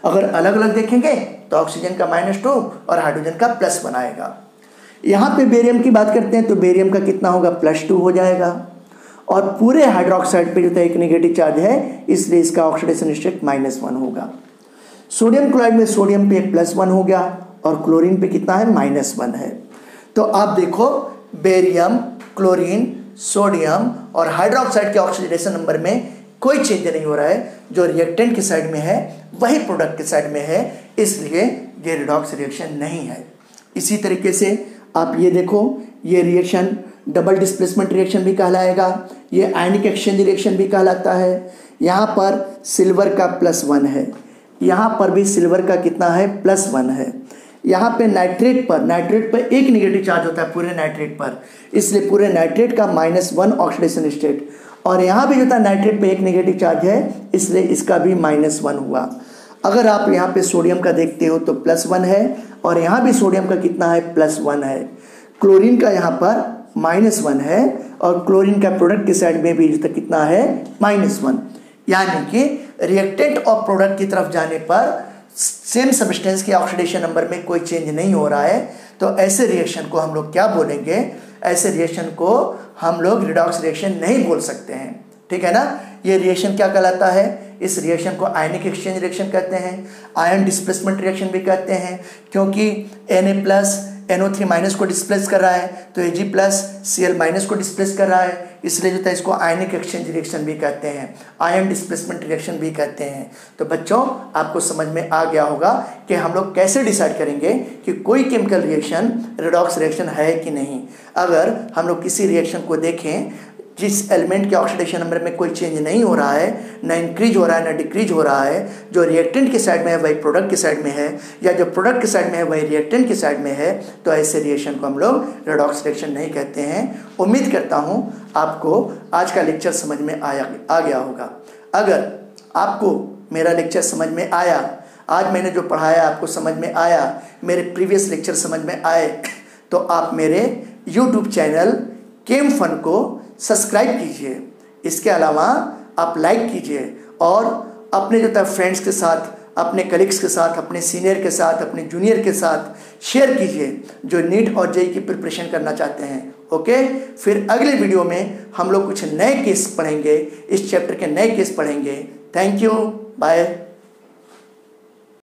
अगर अलग अलग देखेंगे तो ऑक्सीजन का -2 और हाइड्रोजन का +1 आएगा। यहाँ पे बेरियम की बात करते हैं तो बेरियम का कितना होगा +2 हो जाएगा, और पूरे हाइड्रोक्साइड पे जो था एक नेगेटिव चार्ज है, इसलिए इसका ऑक्सीडेशन स्टेट -1 होगा। सोडियम क्लोराइड में सोडियम पे +1 हो गया और क्लोरीन पे कितना है -1 है। तो आप देखो बेरियम, क्लोरीन, सोडियम और हाइड्रोक्साइड के ऑक्सीडेशन नंबर में कोई चेंज नहीं हो रहा है, जो रिएक्टेंट की साइड में है वही प्रोडक्ट की साइड में है, इसलिए ये रिडॉक्स रिएक्शन नहीं है। इसी तरीके से आप ये देखो, ये रिएक्शन डबल डिस्प्लेसमेंट रिएक्शन भी कहलाएगा, ये आयनिक एक्सचेंज रिएक्शन भी कहलाता है। यहाँ पर सिल्वर का +1 है, यहाँ पर भी सिल्वर का कितना है +1 है। यहाँ पे नाइट्रेट पर एक नेगेटिव चार्ज होता है पूरे नाइट्रेट पर, इसलिए पूरे नाइट्रेट का -1 ऑक्सीडेशन स्टेट, और यहाँ भी जो था नाइट्रेट पे एक नेगेटिव चार्ज है, इसलिए इसका भी -1 हुआ। अगर आप यहाँ पे सोडियम का देखते हो तो +1 है, और यहाँ भी सोडियम का कितना है +1 है। क्लोरीन का यहाँ पर -1 है, और क्लोरीन का प्रोडक्ट की साइड में भी जो कितना है -1, यानी कि रिएक्टेंट और प्रोडक्ट की तरफ जाने पर सेम सब्सटेंस के ऑक्सीडेशन नंबर में कोई चेंज नहीं हो रहा है। तो ऐसे रिएक्शन को हम लोग क्या बोलेंगे, ऐसे रिएक्शन को हम लोग रिडॉक्स रिएक्शन नहीं बोल सकते हैं, ठीक है ना। ये रिएक्शन क्या कहलाता है, इस रिएक्शन को आयनिक एक्सचेंज रिएक्शन कहते हैं, आयन डिस्प्लेसमेंट रिएक्शन भी कहते हैं, क्योंकि Na+ NO3- को डिस्प्लेस कर रहा है, तो Ag+ Cl- को डिस्प्लेस कर रहा है, इसलिए जो था इसको आयनिक एक्सचेंज रिएक्शन भी कहते हैं, आयन डिस्प्लेसमेंट रिएक्शन भी कहते हैं। तो बच्चों आपको समझ में आ गया होगा कि हम लोग कैसे डिसाइड करेंगे कि कोई केमिकल रिएक्शन रिडॉक्स रिएक्शन है कि नहीं। अगर हम लोग किसी रिएक्शन को देखें जिस एलिमेंट के ऑक्सीडेशन नंबर में कोई चेंज नहीं हो रहा है, ना इंक्रीज हो रहा है ना डिक्रीज हो रहा है, जो रिएक्टेंट की साइड में है वही प्रोडक्ट की साइड में है, या जो प्रोडक्ट की साइड में है वही रिएक्टेंट की साइड में है, तो ऐसे रिएक्शन को हम लोग रिडॉक्स रिएक्शन नहीं कहते हैं। उम्मीद करता हूँ आपको आज का लेक्चर समझ में आ गया होगा। अगर आपको मेरा लेक्चर समझ में आया, आज मैंने जो पढ़ाया आपको समझ में आया, मेरे प्रीवियस लेक्चर समझ में आए, तो आप मेरे यूट्यूब चैनल केम फन को सब्सक्राइब कीजिए। इसके अलावा आप लाइक कीजिए और अपने जो था फ्रेंड्स के साथ, अपने कलीग्स के साथ, अपने सीनियर के साथ, अपने जूनियर के साथ शेयर कीजिए जो नीट और जेईई की प्रिपरेशन करना चाहते हैं। ओके, फिर अगले वीडियो में हम लोग कुछ नए केस पढ़ेंगे, इस चैप्टर के नए केस पढ़ेंगे। Thank you, bye.